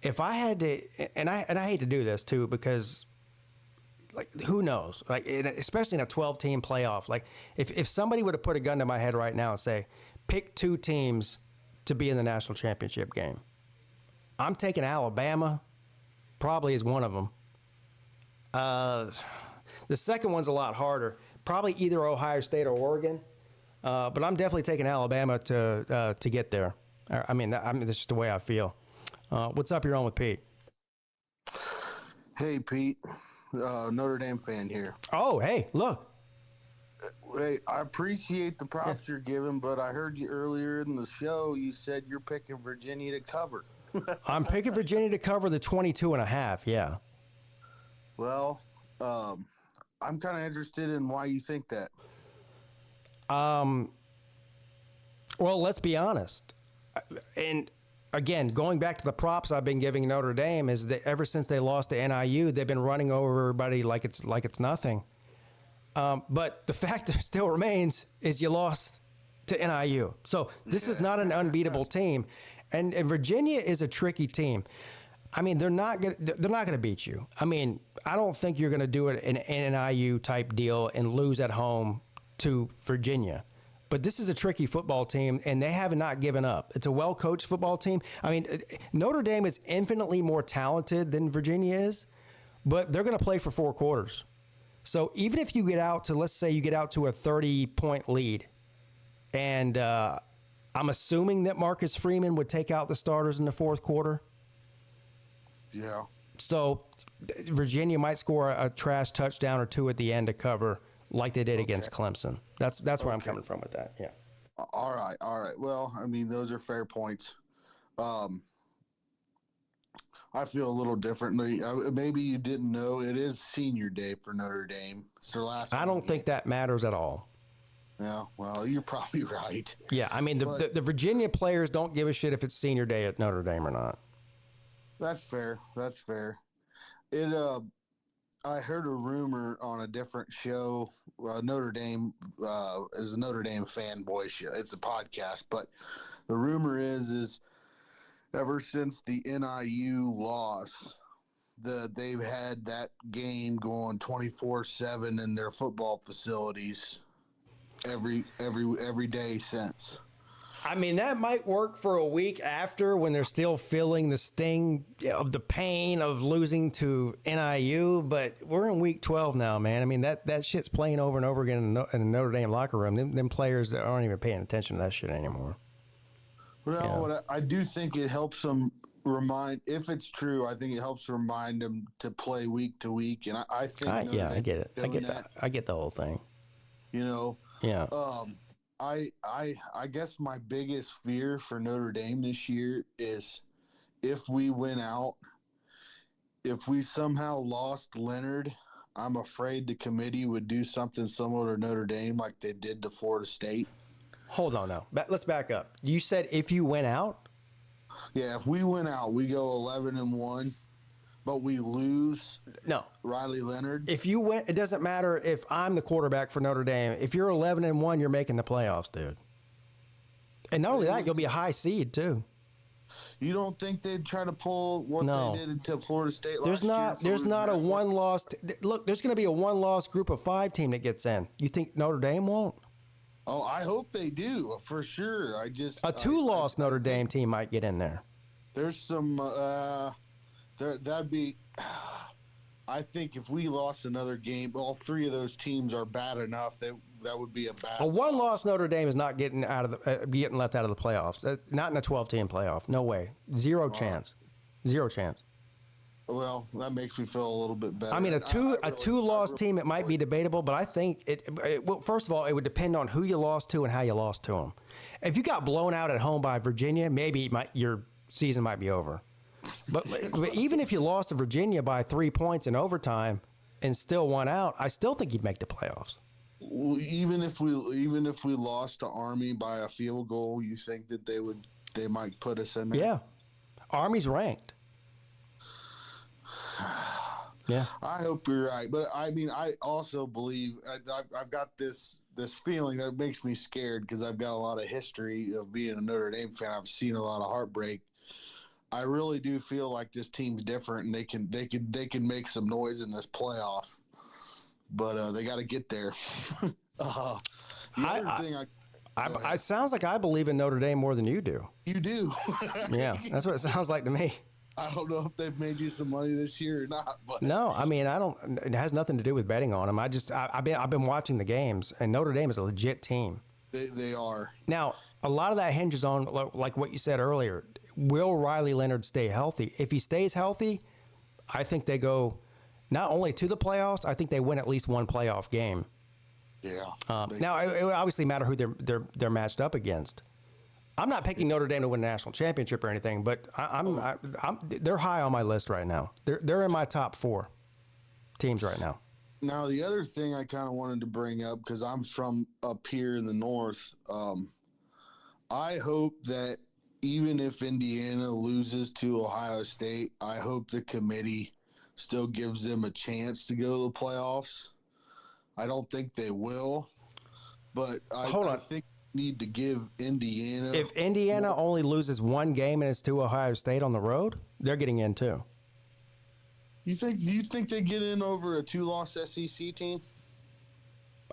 if I had to, and I hate to do this too, because like who knows? Like especially in a 12-team playoff. Like if somebody would have put a gun to my head right now and say, pick 2 teams to be in the national championship game, I'm taking Alabama. Probably is one of them. The second one's a lot harder. Probably either Ohio State or Oregon. But I'm definitely taking Alabama to get there. I mean, that's just the way I feel. What's up? You're on with Pete. Hey, Pete. Notre Dame fan here. Oh, hey, look. Hey, I appreciate the props you're giving, but I heard you earlier in the show. You said you're picking Virginia to cover. I'm picking Virginia to cover the 22.5. Yeah. Well, I'm kind of interested in why you think that. Well, let's be honest. And again, going back to the props I've been giving Notre Dame is that ever since they lost to NIU, they've been running over everybody like it's nothing. But the fact that still remains is you lost to NIU. So this is not an unbeatable team. And Virginia is a tricky team. I mean, they're not gonna beat you. I mean, I don't think you're gonna do it in an NIU type deal and lose at home to Virginia. But this is a tricky football team, and they have not given up. It's a well-coached football team. I mean, Notre Dame is infinitely more talented than Virginia is, but they're going to play for 4 quarters. So even if you get out to, let's say you get out to a 30-point lead, and I'm assuming that Marcus Freeman would take out the starters in the 4th quarter. Yeah. So Virginia might score a trash touchdown or 2 at the end to cover, like they did against Clemson. That's where I'm coming from with that. Yeah. All right. Well, I mean, those are fair points. I feel a little differently. Maybe you didn't know it is senior day for Notre Dame. It's their last. I don't think that matters at all. Yeah, well, you're probably right. Yeah, I mean, the Virginia players don't give a shit if it's senior day at Notre Dame or not. That's fair. I heard a rumor on a different show. Notre Dame is a Notre Dame fanboy show. It's a podcast, but the rumor is ever since the NIU loss, they've had that game going 24/7 in their football facilities every day since. I mean, that might work for a week after when they're still feeling the sting of the pain of losing to NIU, but we're in week 12 now, man. I mean, that shit's playing over and over again in the Notre Dame locker room. Them players that aren't even paying attention to that shit anymore. Well, I do think it helps them if it's true, I think it helps remind them to play week to week. And I think, I get it. I get the whole thing. You know? Yeah. I guess my biggest fear for Notre Dame this year is if we went out, if we somehow lost Leonard, I'm afraid the committee would do something similar to Notre Dame like they did to Florida State. Hold on now. Let's back up. You said if you went out? Yeah, if we went out, we go 11-1, but we lose Riley Leonard. If you went, it doesn't matter if I'm the quarterback for Notre Dame. If you're 11-1, you're making the playoffs, dude. And not only that, you'll be a high seed too. You don't think they'd try to pull what they did to Florida State last year? There's not a one-loss. Look, there's going to be a one-loss group of 5 team that gets in. You think Notre Dame won't? Oh, I hope they do for sure. A 2-loss Notre Dame team might get in there. There's some. That'd be. I think if we lost another game, all 3 of those teams are bad enough that would be a bad. A one-loss Notre Dame is not getting getting left out of the playoffs. Not in a 12-team playoff. No way. Zero chance. Well, that makes me feel a little bit better. I mean, a two-loss team, it might be debatable, but I think well, first of all, it would depend on who you lost to and how you lost to them. If you got blown out at home by Virginia, maybe your season might be over. But even if you lost to Virginia by 3 points in overtime and still won out, I still think you'd make the playoffs. Even if we lost to Army by a field goal, you think that they might put us in there? Yeah, Army's ranked. Yeah, I hope you're right, but I mean, I also believe I've got this feeling that makes me scared because I've got a lot of history of being a Notre Dame fan. I've seen a lot of heartbreak. I really do feel like this team's different, and they can make some noise in this playoff, but they got to get there. It sounds like I believe in Notre Dame more than you do. You do. Yeah, that's what it sounds like to me. I don't know if they've made you some money this year or not. But no, I mean, I don't. It has nothing to do with betting on them. I've been watching the games, and Notre Dame is a legit team. They are. Now, a lot of that hinges on, like what you said earlier. Will Riley Leonard stay healthy? If he stays healthy, I think they go not only to the playoffs. I think they win at least one playoff game. Yeah. Now, it would obviously matter who they're matched up against. I'm not picking Notre Dame to win a national championship or anything, but they're high on my list right now. They're in my top 4 teams right now. Now, the other thing I kind of wanted to bring up, because I'm from up here in the north, I hope that even if Indiana loses to Ohio State, I hope the committee still gives them a chance to go to the playoffs. I don't think they will, but I think need to give Indiana. If Indiana only loses one game and it's to Ohio State on the road, they're getting in too. You think they get in over a 2-loss SEC team?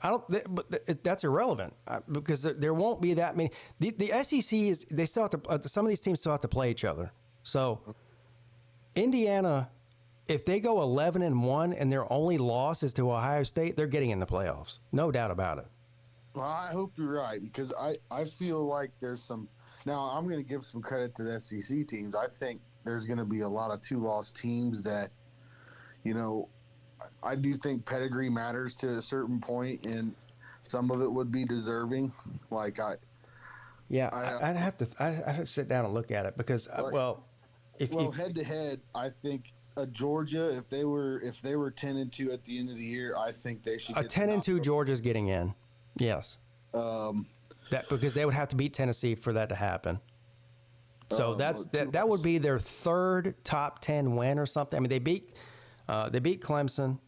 That's irrelevant because there won't be that many. The SEC is they still have to. Some of these teams still have to play each other. So Indiana, if they go 11-1 and their only loss is to Ohio State, they're getting in the playoffs. No doubt about it. Well, I hope you're right because I feel like there's some. Now I'm going to give some credit to the SEC teams. I think there's going to be a lot of 2-loss teams that, I do think pedigree matters to a certain point, and some of it would be deserving. I'd have to sit down and look at it because head to head, I think Georgia, if they were 10-2 at the end of the year, I think they should. 10-2 Georgia's getting in. Yes. That because they would have to beat Tennessee for that to happen. So that would be their third top 10 win or something. I mean, they beat Clemson,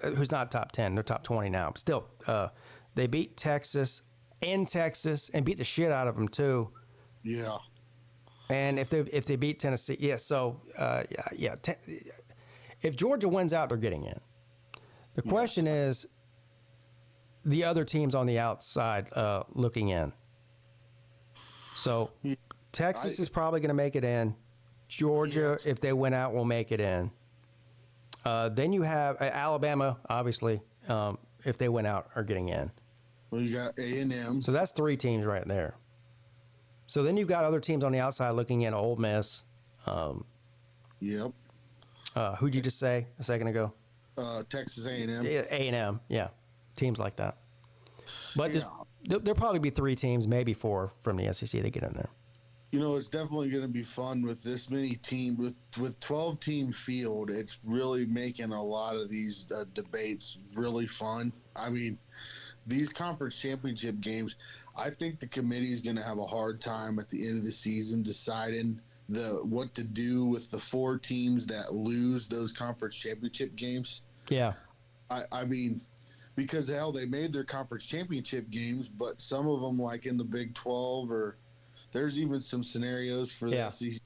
who's not top 10. They're top 20 now. But still, they beat Texas and beat the shit out of them too. Yeah. And if they beat Tennessee, if Georgia wins out, they're getting in. The question is the other teams on the outside looking in. So Texas is probably going to make it in. Georgia, if they win out, will make it in. Then you have Alabama, obviously, if they win out, are getting in. Well, you got A&M. So that's 3 teams right there. So then you've got other teams on the outside looking in. Ole Miss. Yep. Who'd you just say a second ago? Texas A&M. A&M, yeah. Teams like that. But there'll probably be 3 teams, maybe 4 from the SEC to get in there. It's definitely going to be fun with this many teams. With 12-team field, it's really making a lot of these debates really fun. I mean, these conference championship games, I think the committee is going to have a hard time at the end of the season deciding what to do with the 4 teams that lose those conference championship games. Yeah. I mean, because hell, they made their conference championship games, but some of them, like in the Big 12, or there's even some scenarios for the SEC,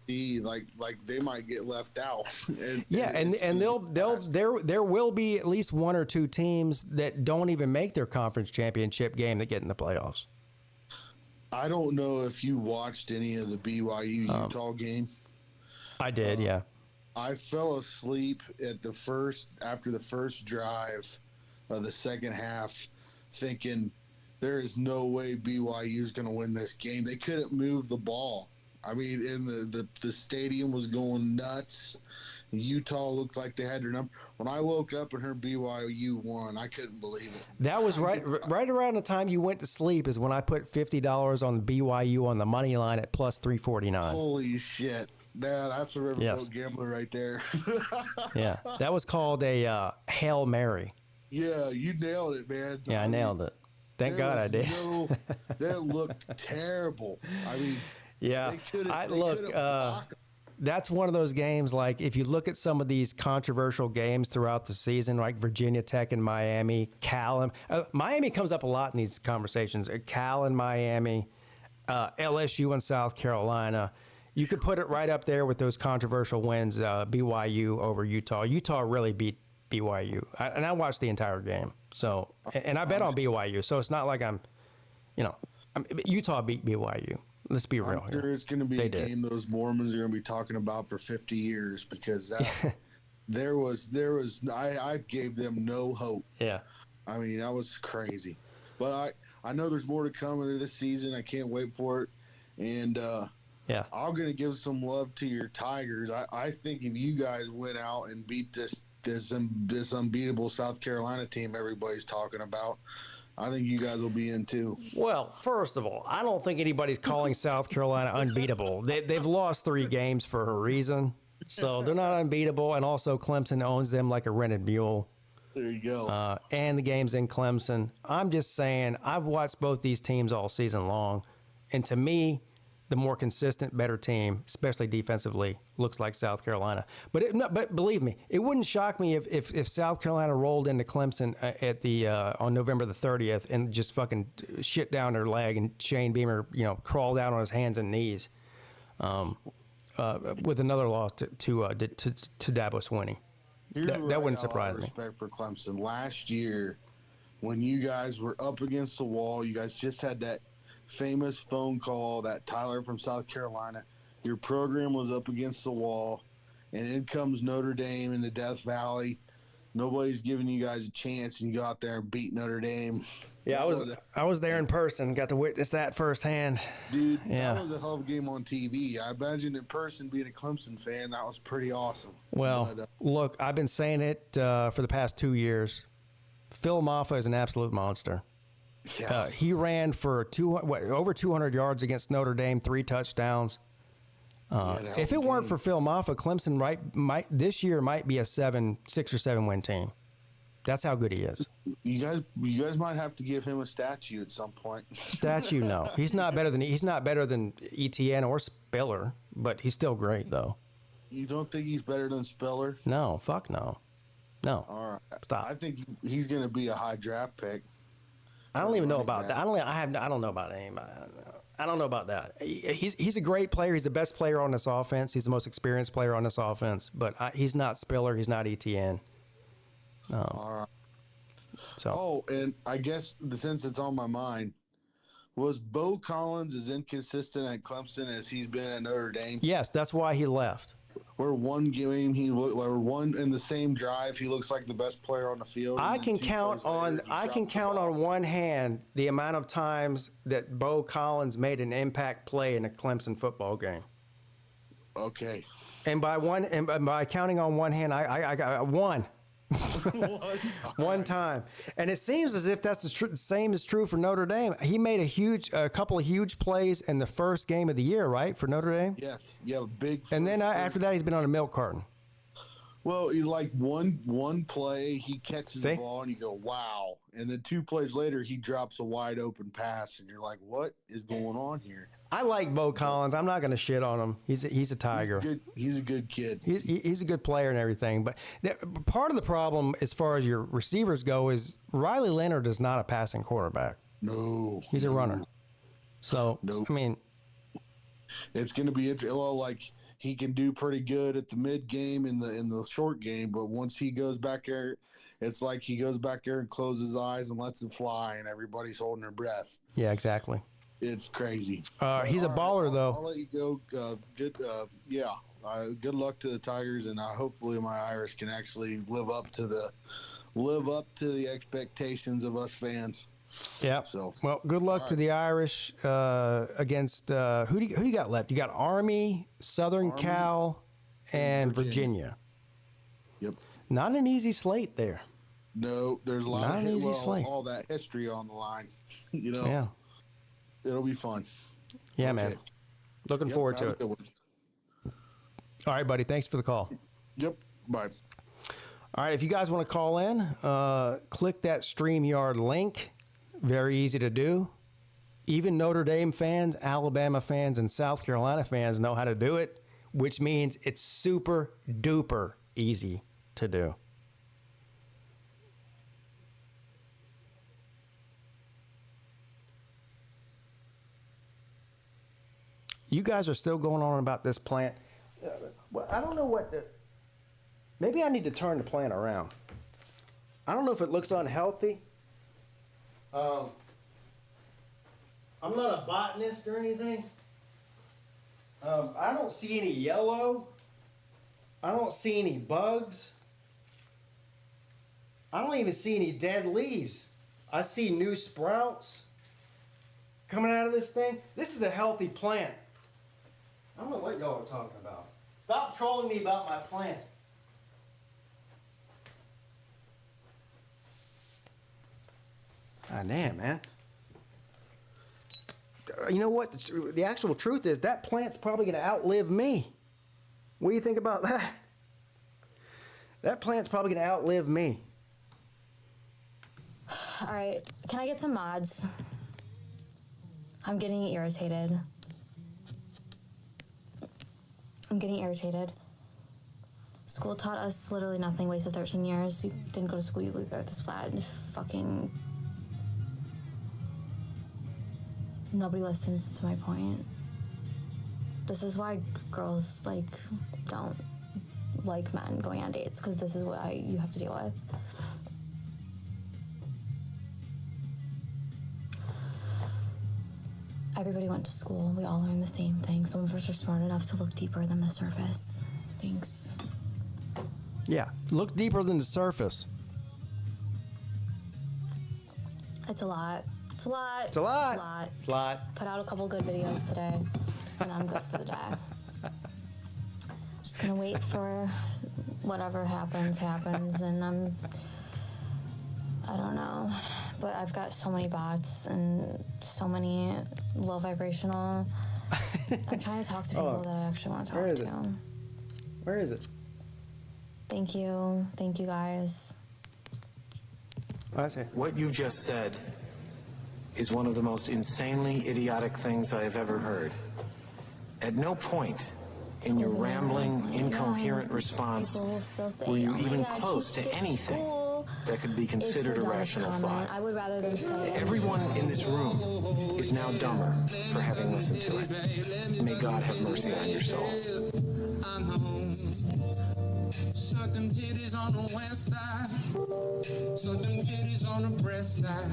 like they might get left out. and there will be at least 1 or 2 teams that don't even make their conference championship game that get in the playoffs. I don't know if you watched any of the BYU Utah game. I did, yeah. I fell asleep after the first drive of the second half, thinking there is no way BYU is going to win this game. They couldn't move the ball. I mean, and the stadium was going nuts. Utah looked like they had their number. When I woke up and heard BYU won, I couldn't believe it. That was right around the time you went to sleep is when I put $50 on BYU on the money line at plus 349. Holy shit. That's a riverboat gambler right there. Yeah, that was called a Hail Mary. Yeah, you nailed it, man. Yeah, I nailed it. Thank God I did. That looked terrible. I mean, yeah. That's one of those games, like, if you look at some of these controversial games throughout the season, like Virginia Tech and Miami, Cal. Miami comes up a lot in these conversations. Cal and Miami, LSU and South Carolina. You could put it right up there with those controversial wins, BYU over Utah. Utah really beat BYU. And I watched the entire game. So, and I bet on BYU. So it's not like Utah beat BYU. Let's be real here. I'm sure it's going to be a game those Mormons are going to be talking about for 50 years because I gave them no hope. Yeah. I mean, that was crazy. But I know there's more to come into this season. I can't wait for it. And I'm going to give some love to your Tigers. I think if you guys went out and beat this unbeatable South Carolina team everybody's talking about, I think you guys will be in too. Well, first of all, I don't think anybody's calling South Carolina unbeatable. They've lost 3 games for a reason, so they're not unbeatable. And also, Clemson owns them like a rented mule. There you go. And the game's in Clemson. I'm just saying, I've watched both these teams all season long, and to me, the more consistent, better team, especially defensively, looks like South Carolina. But believe me, it wouldn't shock me if South Carolina rolled into Clemson on November the 30th and just fucking shit down their leg, and Shane Beamer, crawled out on his hands and knees, with another loss to Dabo Swinney. That wouldn't surprise me. Respect for Clemson. Last year, when you guys were up against the wall. You guys just had that famous phone call, that Tyler from South Carolina. Your program was up against the wall, and in comes Notre Dame in the Death Valley. Nobody's giving you guys a chance, and you go out there and beat Notre Dame. Yeah, I was there in person, got to witness that firsthand. Dude, yeah. That was a hell of a game on TV. I imagine in person, being a Clemson fan, that was pretty awesome. Well, look, I've been saying it for the past 2 years. Phil Maffa is an absolute monster. Yeah. He ran for over 200 yards against Notre Dame, 3 touchdowns. If it weren't for Phil Maffa, Clemson might this year might be a 6 or 7 win team. That's how good he is. You guys might have to give him a statue at some point. Statue, no. He's not better than Etienne or Spiller, but he's still great though. You don't think he's better than Spiller? No, fuck no. No. All right. Stop. I think he's going to be a high draft pick. I don't even know about that. I don't know about anybody. I don't know about that. He's a great player. He's the best player on this offense. He's the most experienced player on this offense. But he's not Spiller. He's not Etienne. All right. So. And I guess since it's on my mind, was Bo Collins as inconsistent at Clemson as he's been at Notre Dame? Yes, that's why he left. Where one game one in the same drive, he looks like the best player on the field. I can count on one hand the amount of times that Bo Collins made an impact play in a Clemson football game. Okay. And by counting on one hand, I got one. One time. And it seems as if that's the same is true for Notre Dame. He made a couple of huge plays in the first game of the year, right, for Notre Dame? Yes. Yeah, big. And then after that, he's been on a milk carton. Well, you like one play, he catches the ball, and you go, wow. And then 2 plays later, he drops a wide open pass, and you're like, what is going on here? I like Bo Collins. I'm not going to shit on him. He's a tiger. He's a good kid. He's a good player and everything. But part of the problem, as far as your receivers go, is Riley Leonard is not a passing quarterback. No, he's a runner. So I mean, it's going to be interesting. Well, like he can do pretty good at the mid game in the short game, but once he goes back there, it's like he goes back there and closes his eyes and lets it fly, and everybody's holding their breath. Yeah, exactly. It's crazy. He's a baller, though. I'll let you go. Good luck to the Tigers, and hopefully my Irish can actually live up to the expectations of us fans. Yeah. So well, good luck to the Irish against who do you got left? You got Army, Southern Cal, and Virginia. Yep. Not an easy slate there. No, there's a lot of all that history on the line. Yeah. It'll be fun. Yeah, okay. Man. Looking forward to it. All right, buddy. Thanks for the call. Yep. Bye. All right. If you guys want to call in, click that StreamYard link. Very easy to do. Even Notre Dame fans, Alabama fans, and South Carolina fans know how to do it, which means it's super duper easy to do. You guys are still going on about this plant. Well, I don't know maybe I need to turn the plant around. I don't know if it looks unhealthy. I'm not a botanist or anything. I don't see any yellow. I don't see any bugs. I don't even see any dead leaves. I see new sprouts coming out of this thing. This is a healthy plant. I don't know what y'all are talking about. Stop trolling me about my plant. God damn, man. You know what? The actual truth is that plant's probably going to outlive me. What do you think about that? That plant's probably going to outlive me. All right. Can I get some mods? I'm getting irritated. School taught us literally nothing. Wasted 13 years. You didn't go to school. You got this flat and fucking... Nobody listens to my point. This is why girls, don't like men going on dates, because this is what you have to deal with. everybody went to school. We all learned the same thing. Some of us are smart enough to look deeper than the surface. Thanks. Yeah, look deeper than the surface. It's a lot. It's a lot. It's a lot. It's a lot. It's a lot. Put out a couple good videos today, and I'm good for the day. Just gonna wait for whatever happens, and I don't know, but I've got so many bots and so many low vibrational. I'm trying to talk to people that I actually want to talk to. Where is it? Thank you guys. What you just said is one of the most insanely idiotic things I have ever heard. At no point in your rambling, incoherent response were you even close to anything that could be considered a rational thought. I would rather them say Everyone in this room is now dumber for having listened to it. May God have mercy on your souls. Suck them titties on the west side. Suck them titties on the breast side.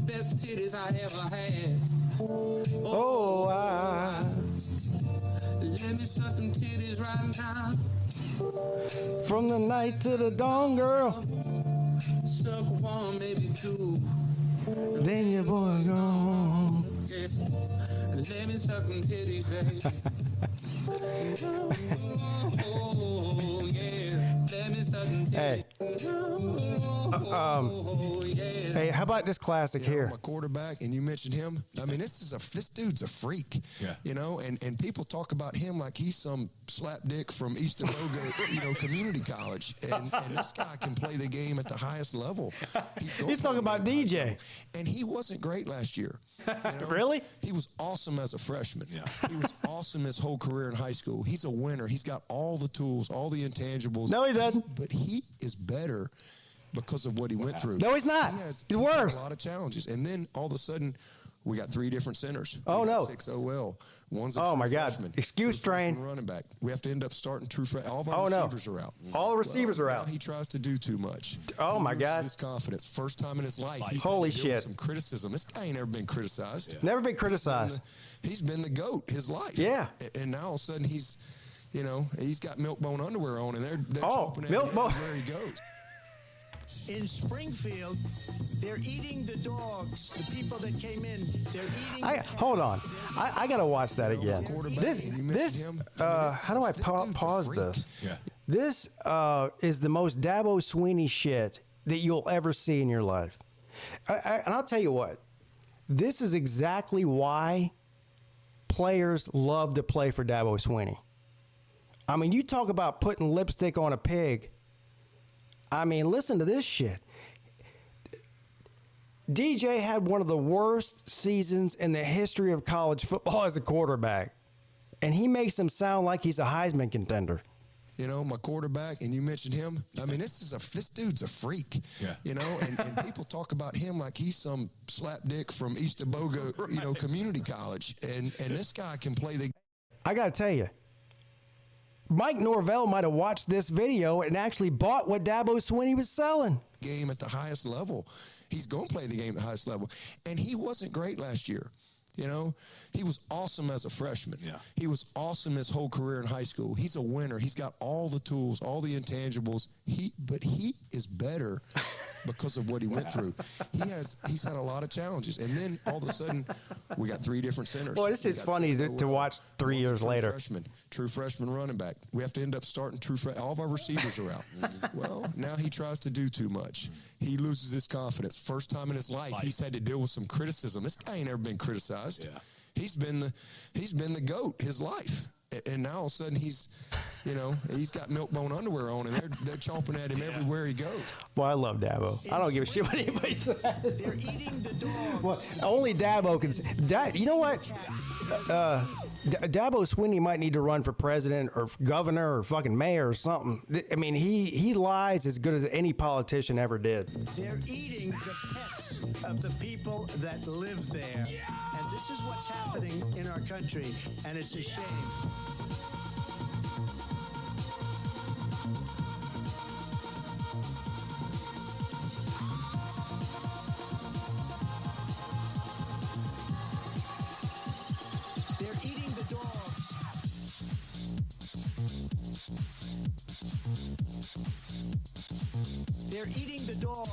Best titties I ever had. Let me suck them titties right now. From the night to the dawn, girl. Suck one, maybe two. Then your boy gone. Yeah. Let me suck them titties, baby. Oh, yeah. Let me suck them titties. Hey. Hey, how about this classic here? My quarterback, and you mentioned him. I mean, this dude's a freak. Yeah. You know, and people talk about him like he's some slapdick from East Boga, community college. And this guy can play the game at the highest level. He's talking about DJ. And he wasn't great last year. Really? He was awesome as a freshman. Yeah. He was awesome his whole career in high school. He's a winner. He's got all the tools, all the intangibles. No, he doesn't. But he is better because of what he went through. No, he's not. He's worse. A lot of challenges. And then all of a sudden, we got 3 different centers. Oh, no. 6 OL. One's a oh, true my God. freshman. Excuse train. Running back. We have to end up starting true freshman. All of our receivers are out. All the receivers are out. He tries to do too much. Oh, my God. His confidence. First time in his life. Holy shit. Some criticism. This guy ain't never been criticized. Yeah. Never been criticized. He's been the GOAT his life. Yeah. And now all of a sudden he's got milk-bone underwear on, and they're chomping at him where he goes. In Springfield, they're eating the dogs. The people that came in, they're eating. Hold on. I got to watch that again. How do I pause this? Yeah. This is the most Dabo Swinney shit that you'll ever see in your life. And I'll tell you what. This is exactly why players love to play for Dabo Swinney. I mean, you talk about putting lipstick on a pig. I mean, listen to this shit. DJ had one of the worst seasons in the history of college football as a quarterback. And he makes him sound like he's a Heisman contender. My quarterback, and you mentioned him. I mean, this dude's a freak. Yeah. And people talk about him like he's some slapdick from East Boga, community college. And this guy can play the. I got to tell you, Mike Norvell might have watched this video and actually bought what Dabo Swinney was selling. Game at the highest level. He's going to play the game at the highest level. And he wasn't great last year. He was awesome as a freshman. Yeah. He was awesome his whole career in high school. He's a winner. He's got all the tools, all the intangibles. But he is better because of what he went through. He's had a lot of challenges. And then all of a sudden, we got 3 different centers. Well, this is funny to watch 3 years later. True freshman running back. We have to end up starting all of our receivers are out. Well, now he tries to do too much. He loses his confidence. First time in his life, he's had to deal with some criticism. This guy ain't ever been criticized. Yeah. He's been the GOAT his life. And now all of a sudden he's got milk-bone underwear on, and they're chomping at him everywhere he goes. Well, I love Dabo. I don't give a shit what anybody says. They're eating the dogs. Well, only Dabo can say. You know what? Dabo Swinney might need to run for president or governor or fucking mayor or something. I mean, he lies as good as any politician ever did. They're eating the pets of the people that live there. Yeah. And this is what's happening in our country, and it's a shame. They're eating the dogs.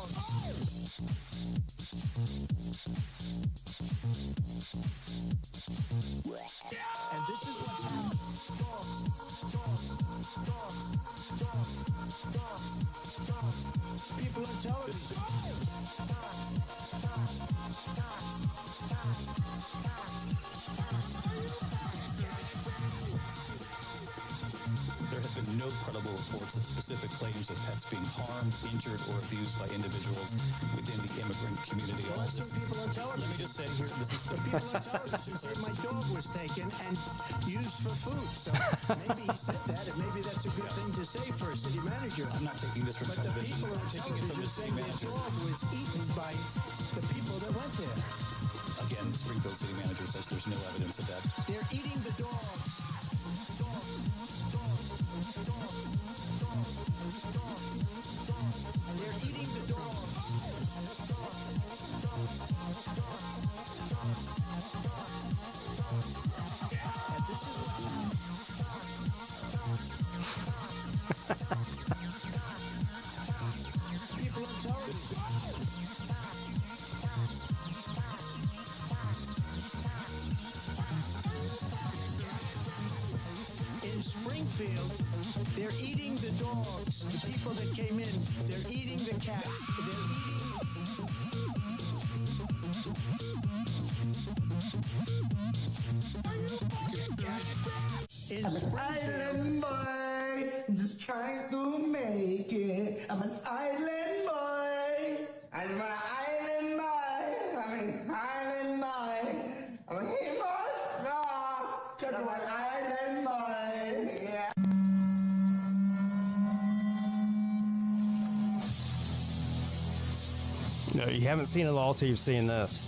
And this is what's happening. Dogs. People on television. There have been no credible reports of specific claims of pets being harmed, injured, or abused by individuals within the immigrant community. Well, some people on television. Let me just say here, this is the people on television say my dog was taken and used for food. So maybe he said that, and maybe that's a good thing to say for a city manager. I'm not taking this from but television. The people on television saying their dog was eaten by the people that went there. Again, the Springfield city manager says there's no evidence of that. They're eating the dogs. They're eating the dogs. And this is what's happening. People on television. In Springfield, they're eating the dogs. The people that came in, they're eating the cats. They're eating. I'm an island boy, just trying to make it. I'm an island boy. I'm an island boy. I'm an island boy. I'm a hero star. I'm an island boy. Yeah. No, you haven't seen it all till you've seen this.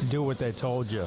Do what they told you.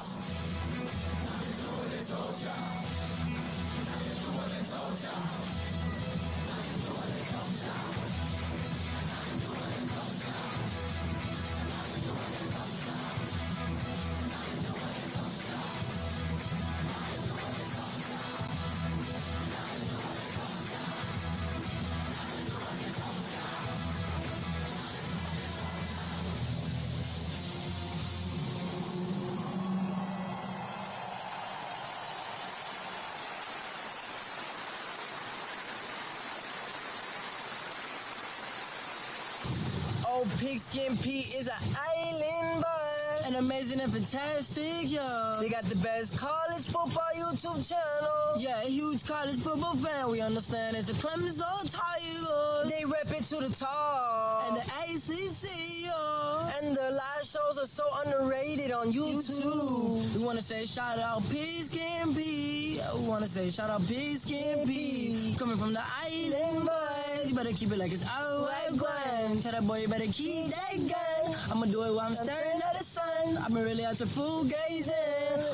Oh, PigskinPeete is an island boy, an amazing and fantastic, yo. They got the best college football YouTube channel. Yeah, a huge college football fan, we understand. It's the Clemson Tigers. They rep it to the top. And the ACC, yo. And the live shows are so underrated on YouTube. We want to say shout out PigskinPeete. We want to say shout out PigskinPeete. Coming from the island boys, you better keep it like it's always going. Tell that boy you better keep that gun. I'ma do it while I'm staring at the sun. I've been really out to full gazing.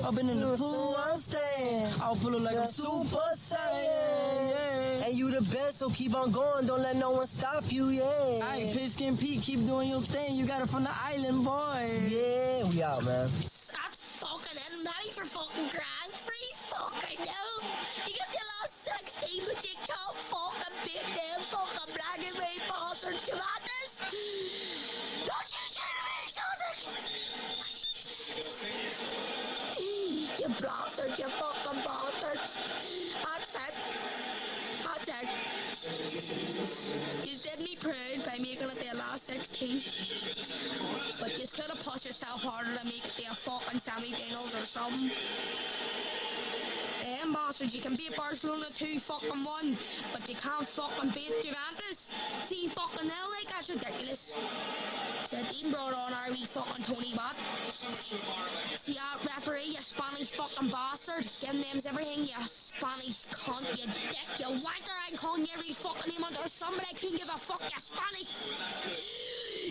I've been in the pool, I'm staying. I'll pull it like I'm Super Saiyan. Yeah. And you the best, so keep on going. Don't let no one stop you, yeah. Alright, PigskinPeete, keep doing your thing. You got it from the island, boy. Yeah, we out, man. That's fucking it. I'm ready for fucking Grand Free. Fucking no. You got the last 16, but you can't fucking beat them fucking black and white bastards to madness. Don't you tell me, Celtic! You bastards, you fucking bastards. That's it. That's it. You did me proud by making it the last 16. But you could have pushed yourself harder to make it to a fucking semi-finals or something. Bastards, you can beat Barcelona 2-1, but you can't fucking beat Juventus. See, fucking hell, like, that's ridiculous. So Dean brought on our wee fucking Tony Watt. See that referee, you Spanish fucking bastard. Giving them everything, you Spanish cunt, you dick, you wanker. I can call you every fucking name under somebody. I couldn't give a fuck, you Spanish.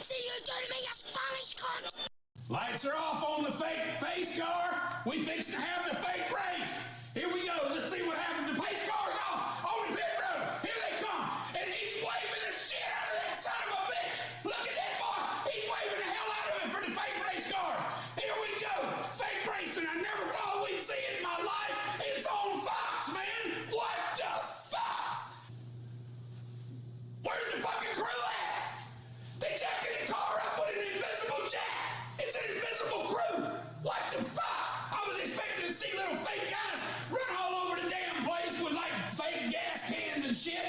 See you doing me, you Spanish cunt. Lights are off on the fake pace car. We fixed to have the fake race. Here we go. Let's see what happens. The pace car's off on the pit road. Here they come. And he's waving the shit out of that son of a bitch. Look at that boy. He's waving the hell out of it for the fake race car. Here we go. Fake racing. I never thought we'd see it in my life. It's on Fox, man. What the fuck? Where's the fucking crew at? They jacking the car up with an invisible jack. It's an invisible crew. What the fuck? I was expecting to see little fake guys run all over the damn place with like fake gas cans and shit.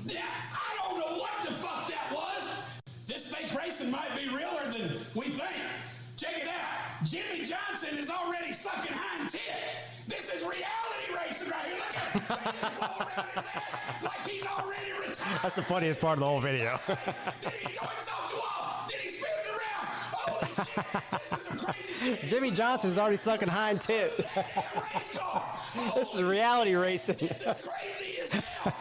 Yeah, I don't know what the fuck that was. This fake racing might be realer than we think. Check it out. Jimmy Johnson is already sucking hind tit. This is reality racing right here. Look at it. They just blow around his ass like he's already retired. That's the funniest part of the whole video. Then he joins off the wall. Then he spins around. Holy shit. This is some crazy shit. Jimmy Johnson is already sucking hind tit. This is reality racing. This is crazy as hell.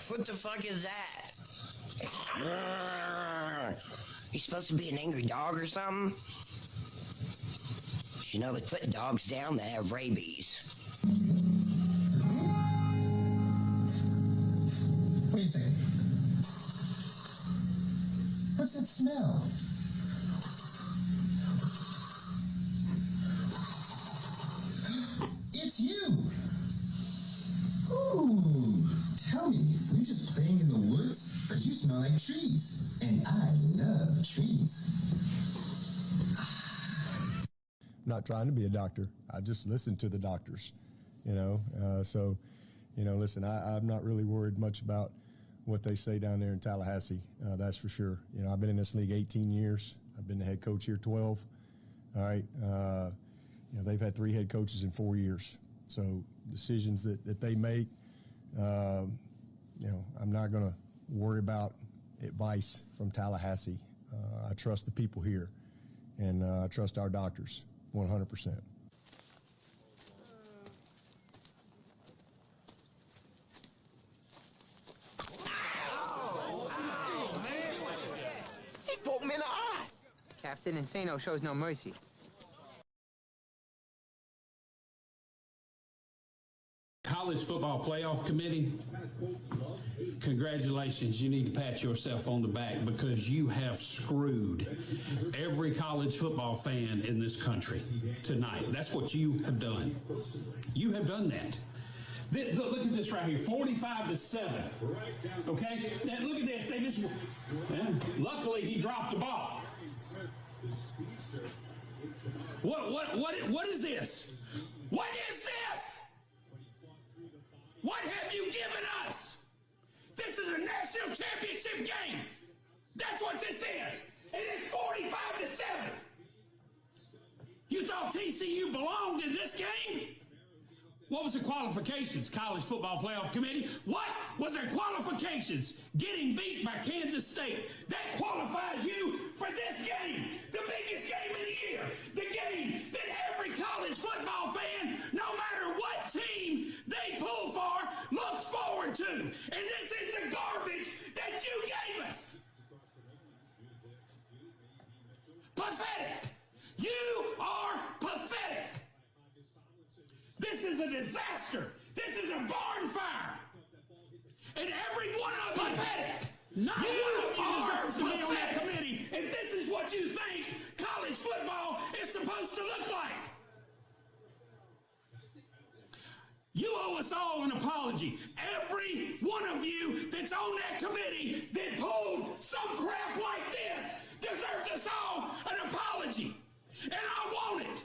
What the fuck is that? You supposed to be an angry dog or something? You know, they put dogs down that have rabies. Wait a second. What's that smell? It's you! Ooh, tell me, we're just playing in the woods, but you smell like trees, and I love trees. Not trying to be a doctor. I just listen to the doctors, so, listen, I'm not really worried much about what they say down there in Tallahassee. That's for sure. I've been in this league 18 years. I've been the head coach here 12. All right. They've had 3 head coaches in 4 years. So, decisions that they make. I'm not going to worry about advice from Tallahassee. I trust the people here, and I trust our doctors 100%. He poked me in the eye. Captain Insano shows no mercy. College Football Playoff Committee, congratulations. You need to pat yourself on the back because you have screwed every college football fan in this country tonight. That's what you have done. You have done that. Look at this right here, 45-7. Okay, now look at this. They just, luckily he dropped the ball. What is this? What is this? What have you given us? This is a national championship game. That's what this is. And it's 45-7. You thought TCU belonged in this game? What was the qualifications, College Football Playoff Committee? What was their qualifications? Getting beat by Kansas State. That qualifies you for this game, the biggest game of the year, the game that every college football fan, no matter what team they pull for, looks forward to. And this is the garbage that you gave us. Pathetic. You are pathetic. This is a disaster. This is a barn fire. And every one of you pathetic. Not you are pathetic. On that committee, and this is what you think college football is supposed to look like. You owe us all an apology. Every one of you that's on that committee that pulled some crap like this deserves us all an apology. And I want it.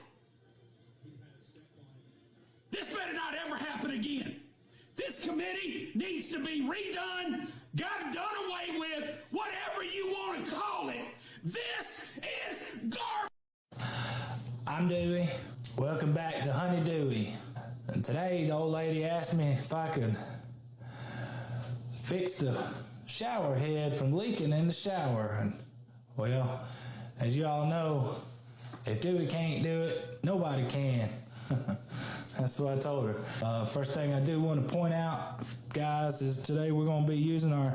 This better not ever happen again. This committee needs to be redone, got done away with, whatever you want to call it. This is garbage. I'm Dewey. Welcome back to Honey Dewey. And today the old lady asked me if I could fix the shower head from leaking in the shower. And well, as you all know, if Dewey can't do it, nobody can. That's what I told her. First thing I do want to point out, guys, is today we're going to be using our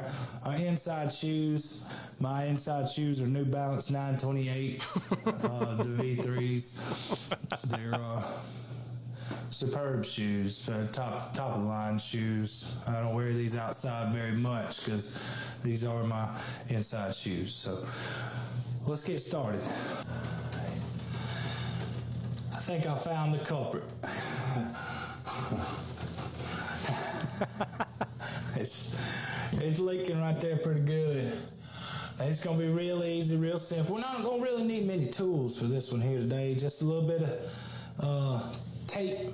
inside shoes. My inside shoes are New Balance 928s, the V3s. They're superb shoes, top of the line shoes. I don't wear these outside very much because these are my inside shoes. So let's get started. I think I found the culprit. It's leaking right there pretty good. It's going to be real easy, real simple. We're not going to really need many tools for this one here today. Just a little bit of tape.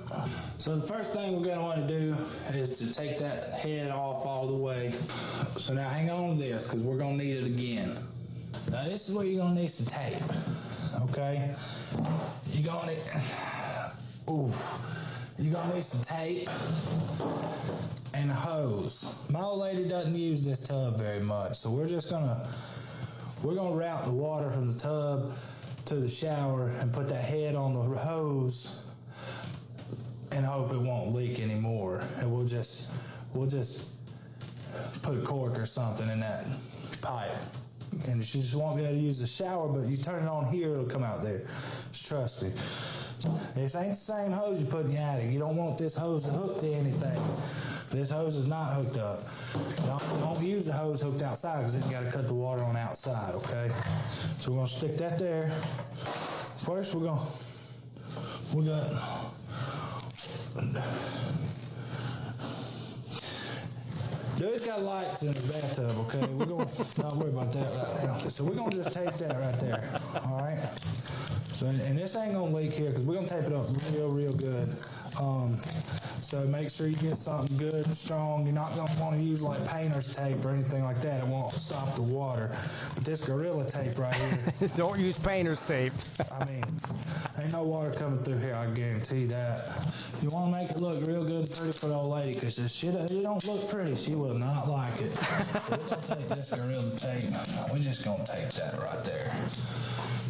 So the first thing we're going to want to do is to take that head off all the way. So now hang on to this because we're going to need it again. Now this is where you're going to need some tape. Okay? You're going to need some tape and a hose. My old lady doesn't use this tub very much, so we're gonna route the water from the tub to the shower and put that head on the hose and hope it won't leak anymore. And we'll just put a cork or something in that pipe. And she just won't be able to use the shower, but you turn it on here, it'll come out there. Just trust me. This ain't the same hose you put in the attic. You don't want this hose hooked to anything. This hose is not hooked up. Don't use the hose hooked outside because then you got to cut the water on outside, okay? So we're going to stick that there. First, we got Dewey's got lights in his bathtub, okay? We're going to not worry about that right now. So we're going to just tape that right there, all right? So, and this ain't gonna leak here because we're gonna tape it up real good. So make sure you get something good and strong. You're not gonna want to use like painter's tape or anything like that. It won't stop the water. But this Gorilla Tape right here. Don't use painter's tape. I mean, ain't no water coming through here. I guarantee that. You want to make it look real good and pretty for the old lady because this shit, it don't look pretty. She will not like it. So we're gonna take this Gorilla Tape. We're just gonna tape that right there.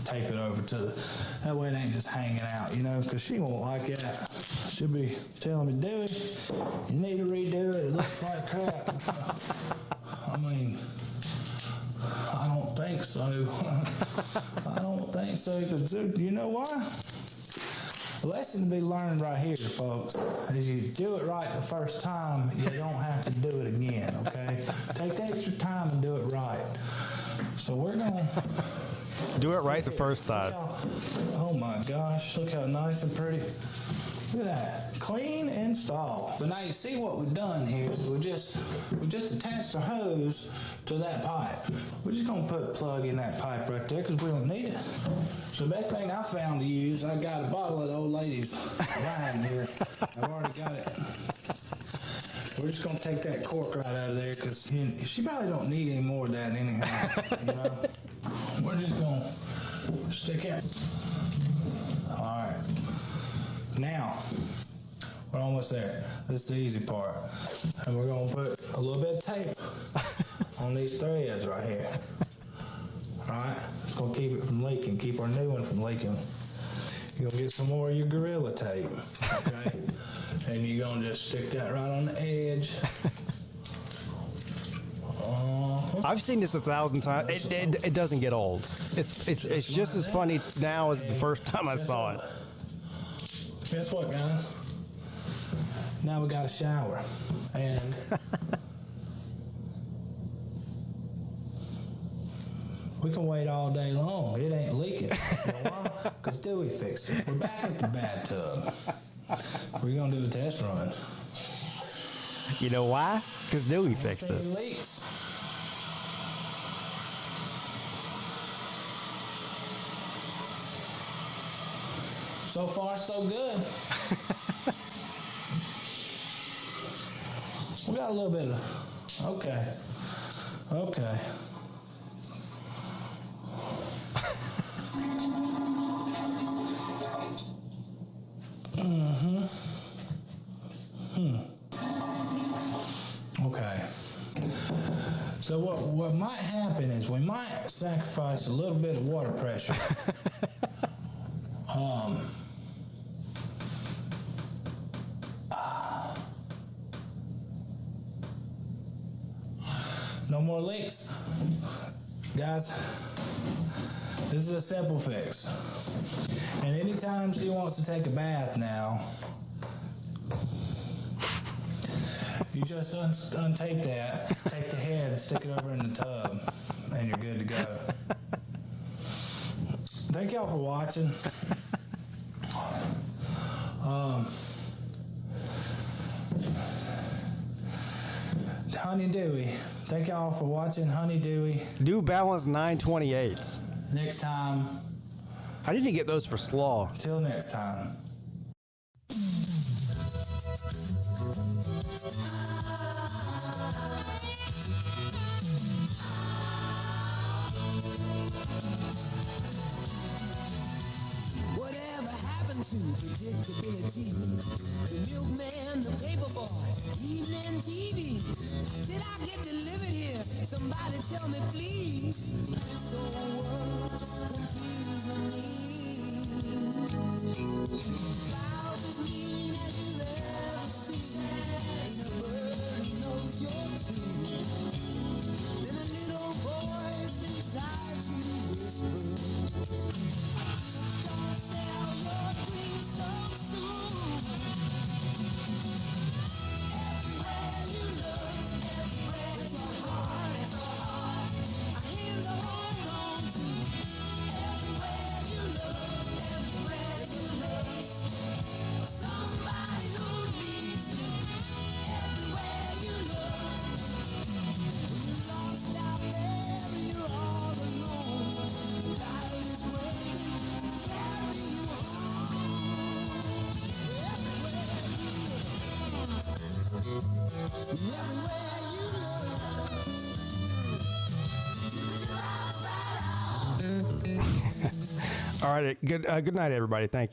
Tape it over to the, that way it ain't just hanging out, you know, because she won't like that. She'll be telling me, Dewey, you need to redo it. It looks like crap. I mean, I don't think so. I don't think so, because you know why? The lesson to be learned right here, folks, is you do it right the first time, you don't have to do it again, okay? Take the extra time and do it right. So we're going to... Do it right the first time. Oh my gosh, look how nice and pretty. Look at that, clean install. So now you see what we've done here. We just attached our hose to that pipe. We're just gonna put a plug in that pipe right there because we don't need it. So the best thing I found to use, I got a bottle of the old lady's wine here. I've already got it. We're just gonna take that cork right out of there because she probably don't need any more of that anyhow, you know? We're just gonna stick it. All right. Now, we're almost there. This is the easy part. And we're gonna put a little bit of tape on these threads right here. All right? It's gonna keep it from leaking, keep our new one from leaking. You're gonna get some more of your Gorilla Tape, okay? And you're gonna just stick that right on the edge. I've seen this 1,000 times. It doesn't get old. It's just as funny now as the first time I saw it. Guess what, guys? Now we got a shower. And we can wait all day long. It ain't leaking. You know why? Because Dewey fixed it. We're back at the bathtub. We're going to do a test run. You know why? Because Dewey fixed it. Leaks. So far, so good. We got a little bit of, okay. Okay. So what might happen is we might sacrifice a little bit of water pressure. No more leaks. Guys, this is a simple fix. And anytime she wants to take a bath now, you just untape that, take the head, stick it over in the tub, and you're good to go. Thank y'all for watching. Honey Dewey. Thank y'all for watching Honey Dewey. Do balance 928s. Next time. I need to get those for slaw. Till next time. Whatever happened to predictability? The milkman, the paperboy, evening TV. Did I get delivered here? Somebody tell me, please. So what's confusing me? Clouds as mean as you've ever seen. And a bird knows you're true. Then a little voice inside you whispers, don't sell your dreams so soon. Everywhere you look, everywhere it's a heart, a hand to hold on to. Everywhere you look, everywhere it's a place. All right. Good night, everybody. Thank you.